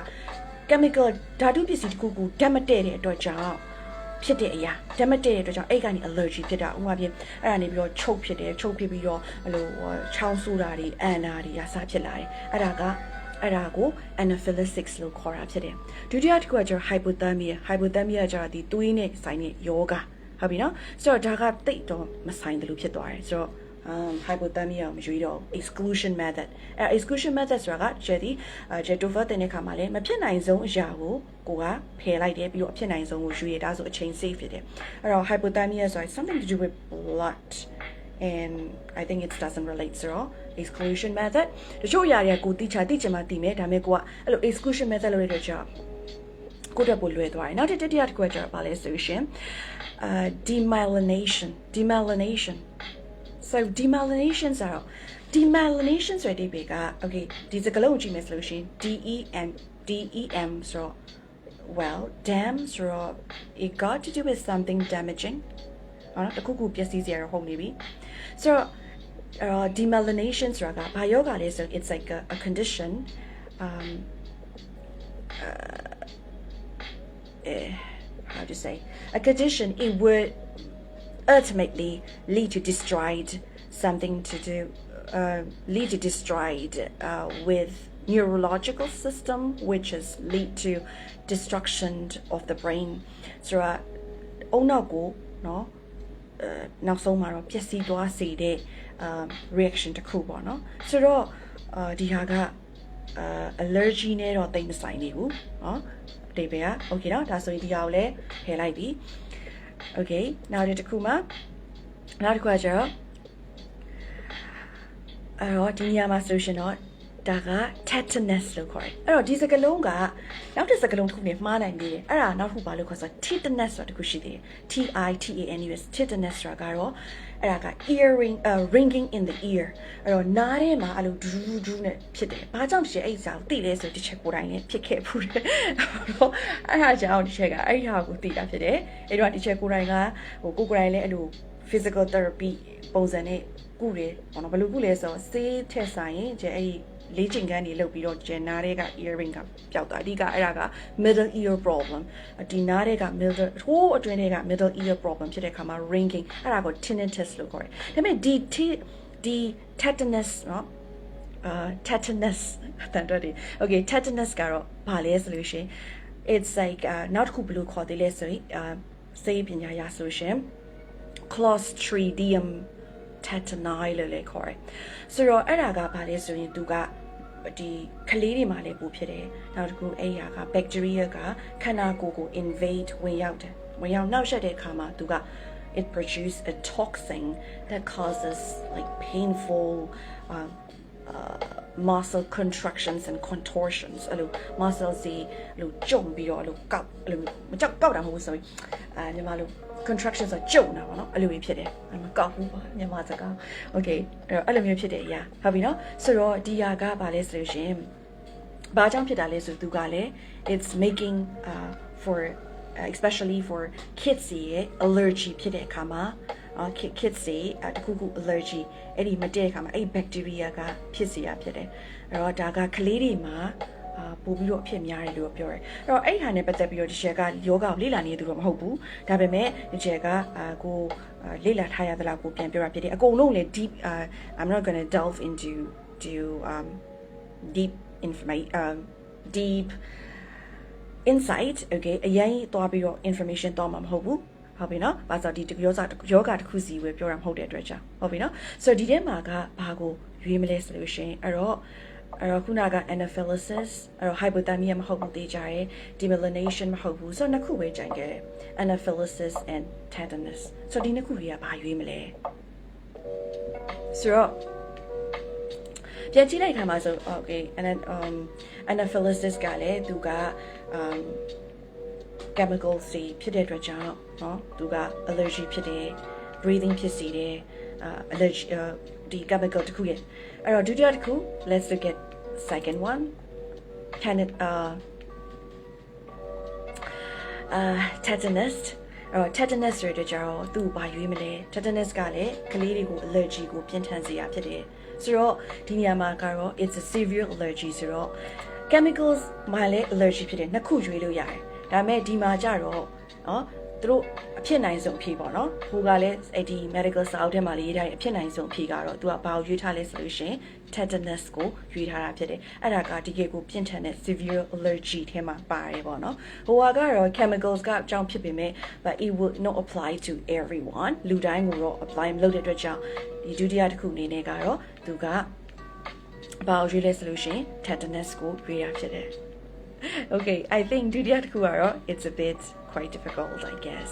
chemical ဓာတုပစ္စည်းတစ်ခုခုဓာတ်မတည့်တဲ့အတွက်ကြောင့်ဖြစ်တဲ့အရာဓာတ်မတည့်တဲ့အတွက်ကြောင့်အဲ့ကနေ allergy ဖြစ်တာဥမာဖြင့်အဲ့ဒါနေပြီးတော့ချုပ်ဖြစ်တယ်ချုပ်ဖြစ်ပြီးတော့အဲ့လိုချောင်းဆိုးတာတွေအန်တာတွေအစားဖြစ်လာတယ်အဲ့ဒါကို anaphylaxis လို့ခေါ်တာဖြစ်တယ်ဒုတိယတစ်ခုကကျတော့ hypothermia ကျတော့ဒီသွေးနဲ့ဆိုင်တဲ့ယောဂဟုတ်ပြီနော်ဆိုတော့ဒါကတိတ်တော့မဆိုင်တယ်လို့ဖြစ်သွားတယ်ဆိုတော့hypothermia မရွေးတော့ exclusion method exclusion method ဆိုတာကကျဒီtover တင်တဲ့ခါမှာလည်းမဖြစ်နိုင်ဆုံးအရာကိုကဖယ်လိုက်တယ်ပြီးတော့အဖြစ်နိုင်ဆုံးကိုရွေးရတာဆိုအချိန် safe ဖြစ်တယ်အဲ့တော့ hypothermia ဆိုတာ something to do with blood and I think it doesn't relate so exclusion method တချို့အရာတွေကိုတိချင်မှသိမယ်ဒါပေမဲ့ကိုကအဲ့လို exclusion method လို့ရတဲ့ကြောင့်ကိုတက်ဖို့လွယ်သွားတယ်နောက်တစ်တိယတစ်ခုကကျတော့ပါလဲဆိုရှင်demyelination So demyelination ဆိုတော့ demyelination ဆိုတဲ့ဘေက okay ဒီစကားလုံးကိုကြည့်မယ်ဆိုလို့ရှိရင် DEM ဆိုတော့ well dam ဆိုတော့ it got to do with something damaging နော်တခုခုပျက်စီးစရာဟုတ်နေပြီဆိုတော့demelanation ဆိုတာကဘာယောဂလဲဆို it's like a condition how to say a condition it would ultimately lead to destroyed something to do lead to destroyed with neurological system which is lead to destruction of the brain so အုံနောက်ကိုနော်နောက်ဆုံးမှာတော့ပျက်စီးသွားစေတဲ့reaction တစ်ခုပေါ့နော်ဆိုတော့ဒီဟာကallergy နဲ့တော့တိတ်မဆိုင်နေဘူးเนาะအတိတ်ပဲက okay เนาะဒါဆိုရင်ဒီဟာကိုလည်းထည့်လိုက်ပြီ okay နောက်တစ်ခုမှနောက်တစ်ခုကကျတော့အဲ့တော့ဒီနေရာမှာဆိုလို့ရှင်တော့ဒါက tetanus လို့ခေါ်တယ်အဲ့တော့ဒီစကားလုံးကနောက်တစ်စကားလုံးတစ်ခုနဲ့မှားနိုင်သေးတယ်အဲ့ဒါနောက်တစ်ခုဘာလို့ခေါ်ဆို tetanus ဆိုတာတစ်ခုရှိသေးတယ် TITANUS tetanus ဆိုတာကတော့အဲ့ဒါက ringing in the ear အဲ့တော့နားထဲမှာအဲ့လိုဒူးဒူးနဲ့ဖြစ်တယ်ဘာကြောင့်ဖြစ်အဲ့စာကိုသိလဲဆိုဒီချက်ကိုယ်တိုင်လည်းဖြစ်ခဲ့ဘူးတယ်တော့အဲ့ဒါကြောင့်ဒီချက်ကအဲ့ဒီဟာကိုသိတာဖြစ်တယ်အဲ့တော့ဒီချက်ကိုယ်တိုင်ကဟိုကိုယ်တိုင်လည်းအဲ့လို physical therapy ပုံစံနဲ့ကုတယ်ဘောနော်ဘယ်လိုကုလဲဆိုတော့ဆေးထက်ဆိုင်ရင်ကျအဲ့ဒီလေးချင်ကန်းတွေလုပ်ပြီးတော့ကျန်နားတွေက earring ကပျောက်သွားအဓိကအဲ့ဒါက middle ear problem ဒီနားတွေက middle ဟိုးအတွင်းတွေက middle ear problem ဖြစ်တဲ့အခါမှာ ringing အဲ့ဒါကို tinnitus လို့ခေါ်တယ်ဒါပေမဲ့ဒီ tetanus เนาะtetanus တန်တော့ဒီ okay tetanus ကတော့ဘာလဲဆိုလို့ရှင် it's like နောက်တစ်ခုဘယ်လိုခေါ်သေးလဲဆိုရင်စေပညာရဆိုရှင် clostridium tetani လို့လည်းခေါ်တယ်ဆိုတော့အဲ့ဒါကဘာလဲဆိုရင်သူကဒီကလေးတွေမှာလည်းပို့ဖြစ်တယ်နောက်တစ်ခုအဲ့ဟာက bacteria ကခန္ဓာကိုယ်ကို invade ဝင်ရောက်တယ်ဝင်ရောက်နှောက်ယှက်တဲ့အခါမှာသူကit produce a toxin that causes like painful muscle contractions and contortions အဲ့လို muscle စီအဲ့လိုကြုံပြီးတော့အဲ့လိုကောက်အဲ့လိုမကြောက်ကောက်တာမဟုတ်ဘူးဆိုရင်ညီမလို contractions ဆိုကြုံတာပေါ့နော်အဲ့လိုမျိုးဖြစ်တယ်မကောက်ဘူးပါမြန်မာစကား okay အဲ့လိုမျိုးဖြစ်တဲ့အရာဟုတ်ပြီနော်ဆိုတော့ဒီဟာကဘာလဲဆိုလို့ရှင်ဘာကြောင့်ဖြစ်တာလဲဆိုသူကလည်း it's making for especially for kids ရဲ့ allergy ဖြစ်တဲ့အခါမှာkids တွေတခုခု allergy အဲ့ဒီမတည့်တဲ့အခါမှာအဲ့ bacteria ကဖြစ်စေရဖြစ်တယ်အဲ့တော့ဒါကကလေးတွေမှာပို့ပြီးတော့အဖြစ်များတယ်လို့ပြောတယ်အဲ့တော့အဲ့ဟာနဲ့ပတ်သက်ပြီးတော့ဒီချက်ကယောဂကိုလေ့လာနေသူတော့မဟုတ်ဘူးဒါပေမဲ့ဒီချက်ကကိုလေ့လာထားရသလားကိုပြန်ပြောတာဖြစ်တယ်အကုန်လုံးလည်း deep I'm not going to delve into deep information deep insight okay အရင်သွားပြီးတော့ information တော့မှာမဟုတ်ဘူးဟုတ်ပြီနော်။ဘာသာဒီယောဂတစ်ခုစီပဲပြောတာမဟုတ်တဲ့အတွက်ကြောင့်ဟုတ်ပြီနော်။ဆိုတော့ဒီထဲမှာကဘာကိုရွေးမလဲဆိုလို့ရှိရင်အဲ့တော့ခုနက anaphylaxis အဲ့တော့ hypothermia မဟုတ်ဘူးတေးကြတယ် demelanation မဟုတ်ဘူးဆိုတော့နှစ်ခုပဲကြိုင်ခဲ့ anaphylaxis and tetanus ဆိုတော့ဒီနှစ်ခုတွေကဘာရွေးမလဲဆိုတော့ပြန်ကြည့်လိုက်ခါမှာဆို okay and then anaphylaxis ကလည်းသူကchemicals တွေဖြစ်တဲ့အတွက်ကြောင့်เนาะသူက allergy ဖြစ်တယ် breathing ဖြစ်စေတယ်allergy ဒီ chemical တခုရဲ့အဲ့တော့ဒုတိယတစ်ခု let's look at second one tetanus tetanus ဆိုတဲ့ကြောင့်သူဘာရွေးမလဲ tetanus ကလည်းကလေးတွေကို allergy ကိုပြင်းထန်စေရဖြစ်တယ်ဆိုတော့ဒီနေရာမှာကတော့ it's a severe allergy ဆိုတော့ chemicals မှာလည်း allergy ဖြစ်တယ်နှစ်ခုရွေးလို့ရတယ်ဒါပေမဲ့ဒီမှာကြတော့เนาะသူတို့အဖြစ်နိုင်ဆုံးအဖြေပေါ့နော်ဟိုကလည်းအဲ့ဒီ medical စာအုပ်ထဲမှာလေးရေးထားတဲ့အဖြစ်နိုင်ဆုံးအဖြေကတော့သူကဘာကိုရွေးထားလဲဆိုလို့ရှိရင် tetanus ကိုရွေးထားတာဖြစ်တယ်အဲ့ဒါကဒီကေကိုပြင်းထန်တဲ့ severe allergy ထဲမှာပါတယ်ပေါ့နော်ဟိုကတော့ chemicals ကအကြောင်းဖြစ်ပေမဲ့ but it will not apply to everyone လူတိုင်းကိုတော့ apply မလုပ်တဲ့အတွက်ကြောင့်ဒီဒုတိယတစ်ခုအနေနဲ့ကတော့သူကဘာကိုရွေးလဲဆိုလို့ရှိရင် tetanus ကိုရွေးရဖြစ်တယ်Okay, I think dudiyat kuaro it's a bit quite difficult, I guess.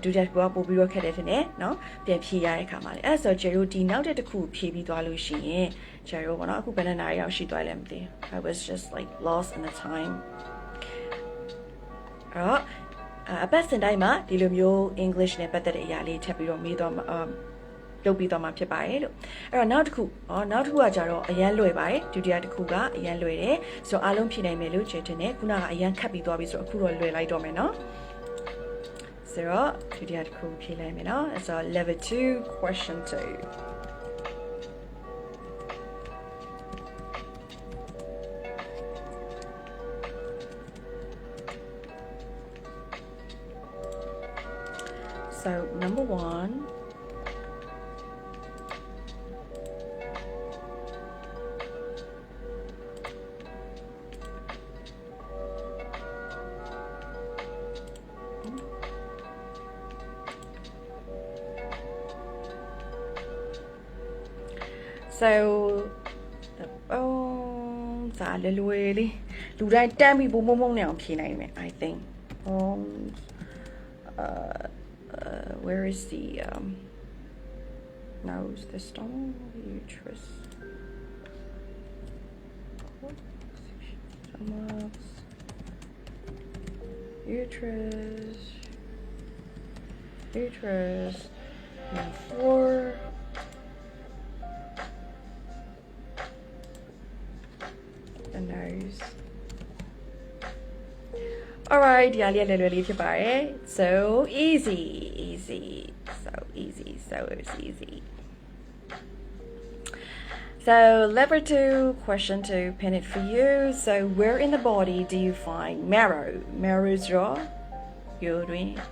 Dudiyat kuaro ပို့ပြီးတော့ခက်တယ်ထင်တယ်နော်ပြန်ဖြေရတဲ့ခါမှာလေအဲ့ဆိုကျတို့ဒီနောက်တဲ့တစ်ခုဖြေပြီးသွားလို့ရှိရင်ကျတို့ဘောနော်အခုဘယ်နှစ်နာရီရောက်ရှိသွားလဲမသိ I was just like lost in the time. အပတ်စဉ်တိုင်းမှာဒီလိုမျိုး English နဲ့ပတ်သက်တဲ့အရာလေးထပ်ပြီးတော့မေးတော့လုပ်ပြီးတော့မှဖြစ်ပါတယ်လို့အဲ့တော့နောက်တစ်ခုကကြတော့အရန်လွယ်ပါတယ်ဒုတိယတစ်ခုကအရန်လွယ်တယ်ဆိုတော့အားလုံးဖြေနိုင်မယ်လို့ကျေတင်တယ်ခုနကအရန်ခတ်ပြီးသွားပြီဆိုတော့အခုတော့လွယ်လိုက်တော့မယ်နော် So, today at cool Pilemina. It's our level 2, question 2. So, number 1. So, the bones are really. Do I damn me boom boom now? I think. Bones. Where is the nose? The stomach, uterus. Stomach. Uterus. Now 4. The nose. Alright, so easy. So easy. So, level 2, question 2, pin it for you. So, where in the body do you find marrow? Marrow's raw. You're doing it.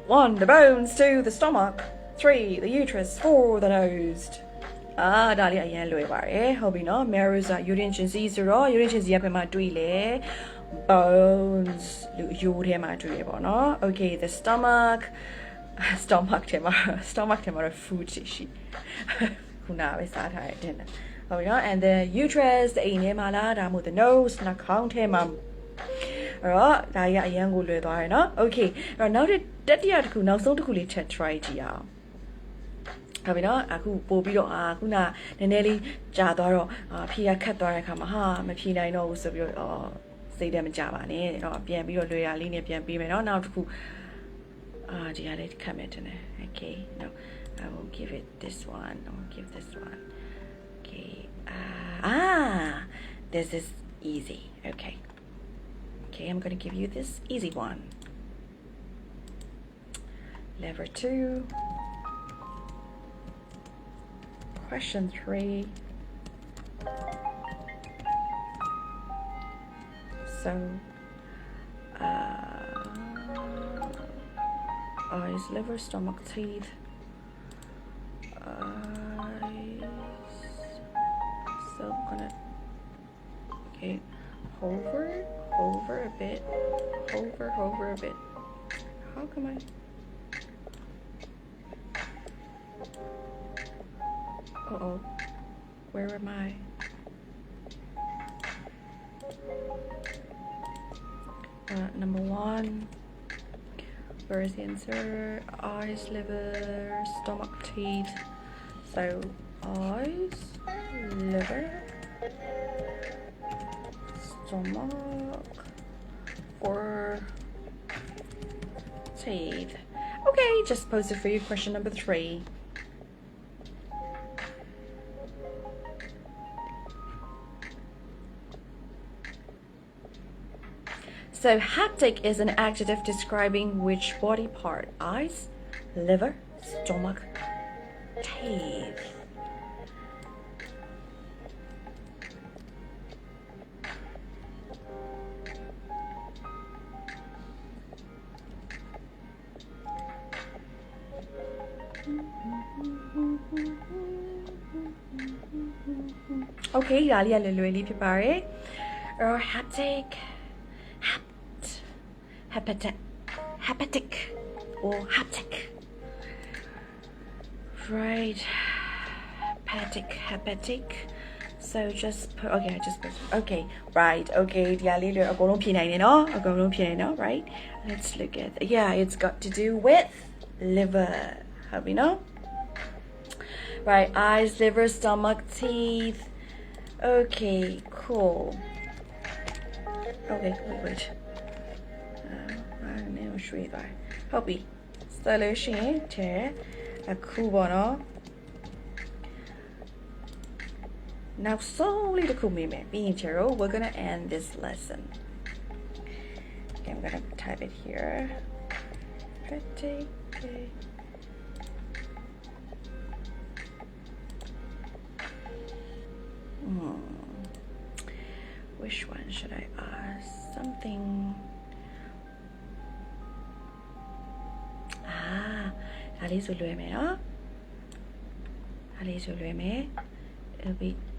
1, the bones. 2, the stomach. 3, the uterus. 4, the nose. ဒါလေးအရင်လွယ်ပါတယ်ဟုတ်ပြီနော် marrow က urine ချင်းစီဆိုတော့ urine ချင်းစီကဘယ်မှာတွေ့လဲ bones လို့ရိုးထဲမှာတွေ့ရပေါ့နော် okay the stomach ထဲမှာတော့ food ရှိခုနပဲစားထားတဲ့တင်တယ်ဟုတ်ပြီနော် and the uterus အိမ်ထဲမှာလားဒါမှမဟုတ် the nose နှာခေါင်းထဲမှာအဲ့တော့ဒါကြီးကအရင်ကိုလွယ်သွားတယ်နော် okay အဲ့တော့နောက်တတိယတစ်ခုနောက်ဆုံးတစ်ခုလေးထပ် try ကြည့်အောင်ဟုတ်ပြီနော်အခုပို့ပြီးတော့ခုနနည်းနည်းလေးကြာသွားတော့ဖြေရခတ်သွားတဲ့အခါမှာဟာမဖြေနိုင်တော့ဘူးဆိုပြီးတော့စိတ်ထဲမကြပါနဲ့တော့ပြန်ပြီးတော့လွယ်ရလေးနဲ့ပြန်ပေးမယ်နော်နောက်တစ်ခုဒီဟာလေးခတ်မယ်တင်တယ် okay no I will give it this one I will give this one okay this is easy okay I'm going to give you this easy one lever 2 question 3 so eyes, liver, stomach, teeth eyes so I'm gonna okay hover a bit hover a bit how come I uh-oh where am I number 1 where is the answer eyes liver stomach teeth so eyes liver stomach or teeth okay just pose it for you question number 3 So, haptic is an adjective describing which body part? Eyes, liver, stomach, teeth. Okay, dali alulueli pipare. Haptic. Hepatic or haptic right hepatic so just put okay I just put okay right okay right let's look at yeah it's got to do with liver have we know right eyes liver stomach teeth okay cool okay waitရွှေ့သွားဟုတ်ပြီဆိုလို့ရှိရင်ထဲအခုပေါ့နော်နောက်ဆုံးလေးတစ်ခုမေးမယ်ပြီးရင်ကျတော့ we're gonna end this lesson Okay, I'm gonna type it here. Pretty. Which one should I ask? Something.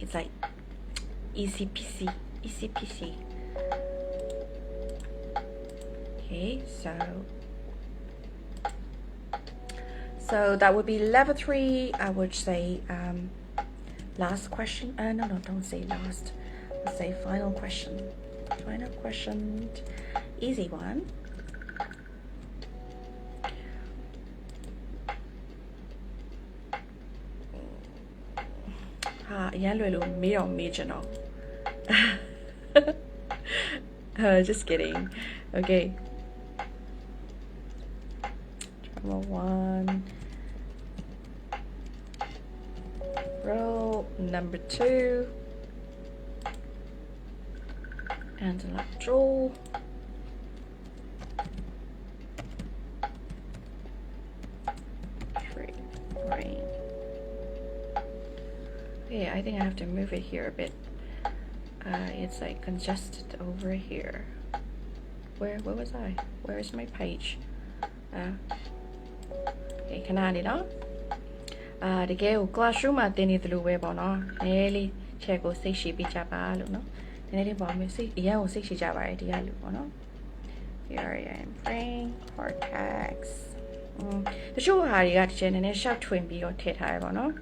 It's like easy peasy. Okay, so that would be level 3. I would say last question. No, don't say last. Let's say final question. Easy one. Just kidding. Okay. Drama 1. Roll number 2. Intellectual. Brain. Okay, I think I have to move it here a bit. It's like congested over here. Where was I? Where is my page? Okay, ခဏလေးနော်တကယ်ကို classroom မှာသင်နေသလိုပဲပေါ့နော်နည်းနည်းလေးချက်ကိုစိတ်ရှည်ပေးကြပါလို့နော်နည်းနည်းလေးပေါ့မျိုးစိတ်အရန်ကိုစိတ်ရှည်ကြပါတယ်ဒီကလူပေါ့နော် Here I am brain cortex တချို့ဟာတွေကတကယ်နည်းနည်းရှောက်ထွင်ပြီးတော့ထည့်ထားရပါတော့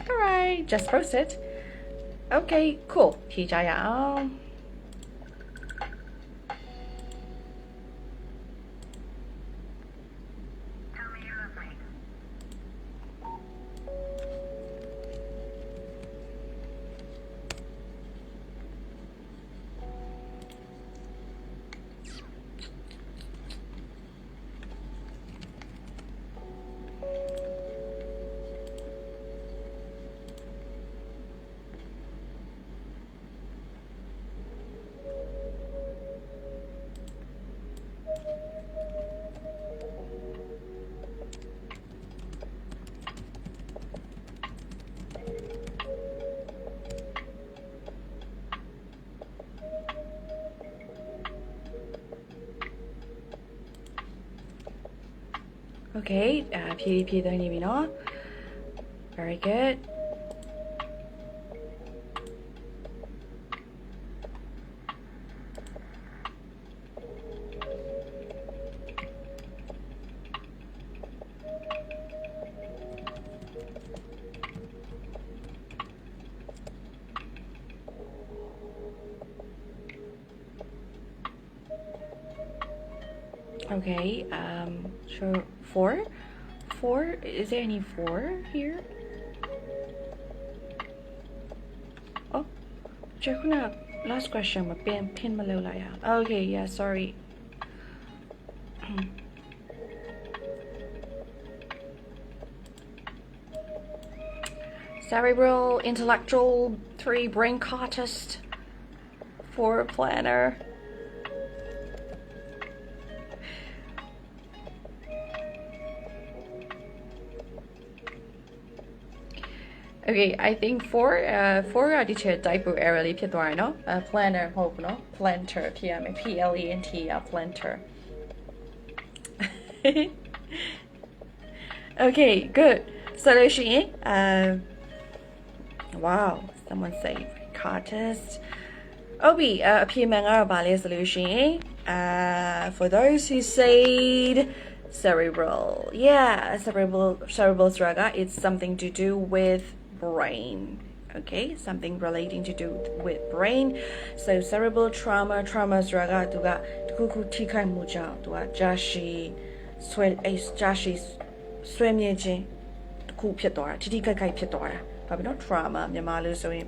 Alright, just post it. Okay, cool. ဖြေကြရအောင် Okay, ဖြည့်သွင်းနေပြီနော် Very good. Okay, sure. 4? Is there any 4 here? Oh, check out last question. Pin malolaya. Okay, yeah, sorry. Cerebral, intellectual, 3 brain cortex, 4 planner. Okay, I think 4 ကဒီချက် typo error လေးဖြစ်သွားတယ်နော် planner မဟုတ်ဘူးနော် planter ဖြစ်ရမယ် PLANT planter Okay, good. Solution wow, someone say cartist. Obi, အဖြေမှန်ကတော့ဗာလဲ solution for those who said cerebral. Yeah, cerebral struggle, it's something to do with brain. Okay, something relating to do with brain. So cerebral trauma struggle သူကတခုခုထိခိုက်မှုကြောင့်သူကကြာရှည်ဆွဲမြဲခြင်းတခုဖြစ်သွားတာထိထိခိုက်ခိုက်ဖြစ်သွားတာဘာဖြစ်နော် trauma မြန်မာလို့ဆိုရင်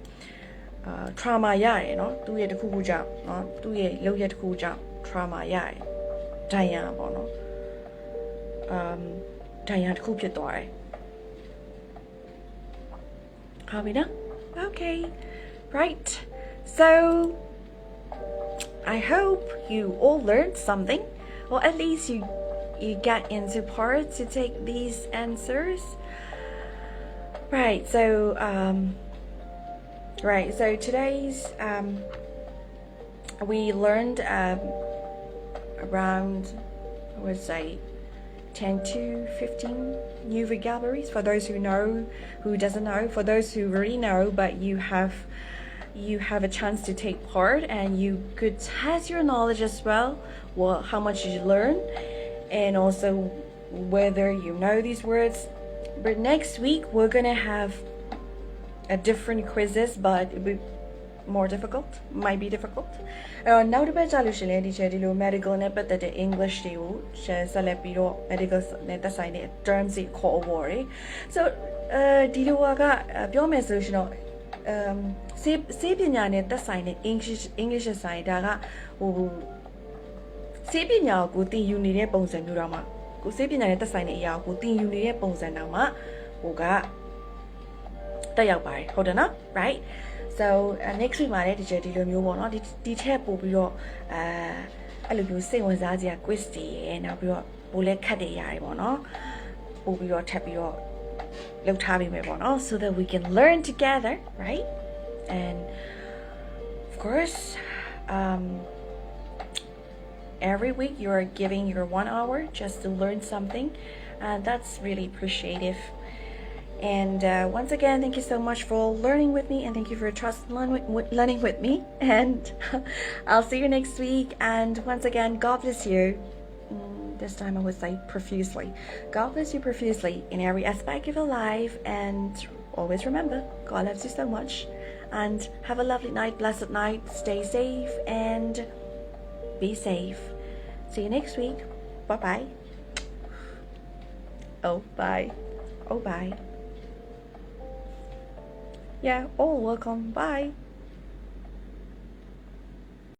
trauma ရတယ်နော်သူ့ရဲ့တခုခုကြောင့်နော်သူ့ရဲ့လုပ်ရက်တခုကြောင့် trauma ရတယ်ဒဏ်ရာပေါ့နော်ဒဏ်ရာတခုဖြစ်သွားတယ် Habina? Okay. Right. So I hope you all learned something, or at least you get into part to take these answers. Right. So today's we learned around, I would say, 10 to 15 new vocabularies for those who know, who doesn't know, for those who already know, but you have a chance to take part and you could test your knowledge as well, how much you learn, and also whether you know these words. But next week we're gonna have a different quizzes, but it will be more difficult, might be difficult. Now the best solution is to medical and but English to share select medical terms in call worry. So Diluaga pure solution 세비냐에 따사이네 English 사이다가 세비냐 고tin unitပုံစံမျိုးတော့မှာကို세비냐에 따사이네အရာကိုတင်ယူနေတဲ့ပုံစံတော့မှာဟိုကတက်ရောက်ပါတယ်ဟုတ်တယ်နော် right so next week မှာလည်းဒီလိုမျိုးပေါ့နော်ဒီထက်ပို့ပြီးတော့အဲ့လိုမျိုးစိတ်ဝင်စားစရာ quiz တွေရယ်နောက်ပြီးတော့ပို့လဲခတ်တွေရတယ်ပေါ့နော်ပို့ပြီးတော့ထပ်ပြီးတော့လောက်ထားပြီးမယ်ပေါ့နော် so that we can learn together, right? And of course every week you are giving your 1 hour just to learn something, and that's really appreciative. And once again, thank you so much for learning with me, and thank you for your trust learning with me. And I'll see you next week. And once again, God bless you. This time I would say profusely. God bless you profusely in every aspect of your life, and always remember, God loves you so much. And have a lovely night, blessed night. Stay safe and be safe. See you next week. Bye bye. Oh bye. Oh bye. Yeah, oh welcome. Bye.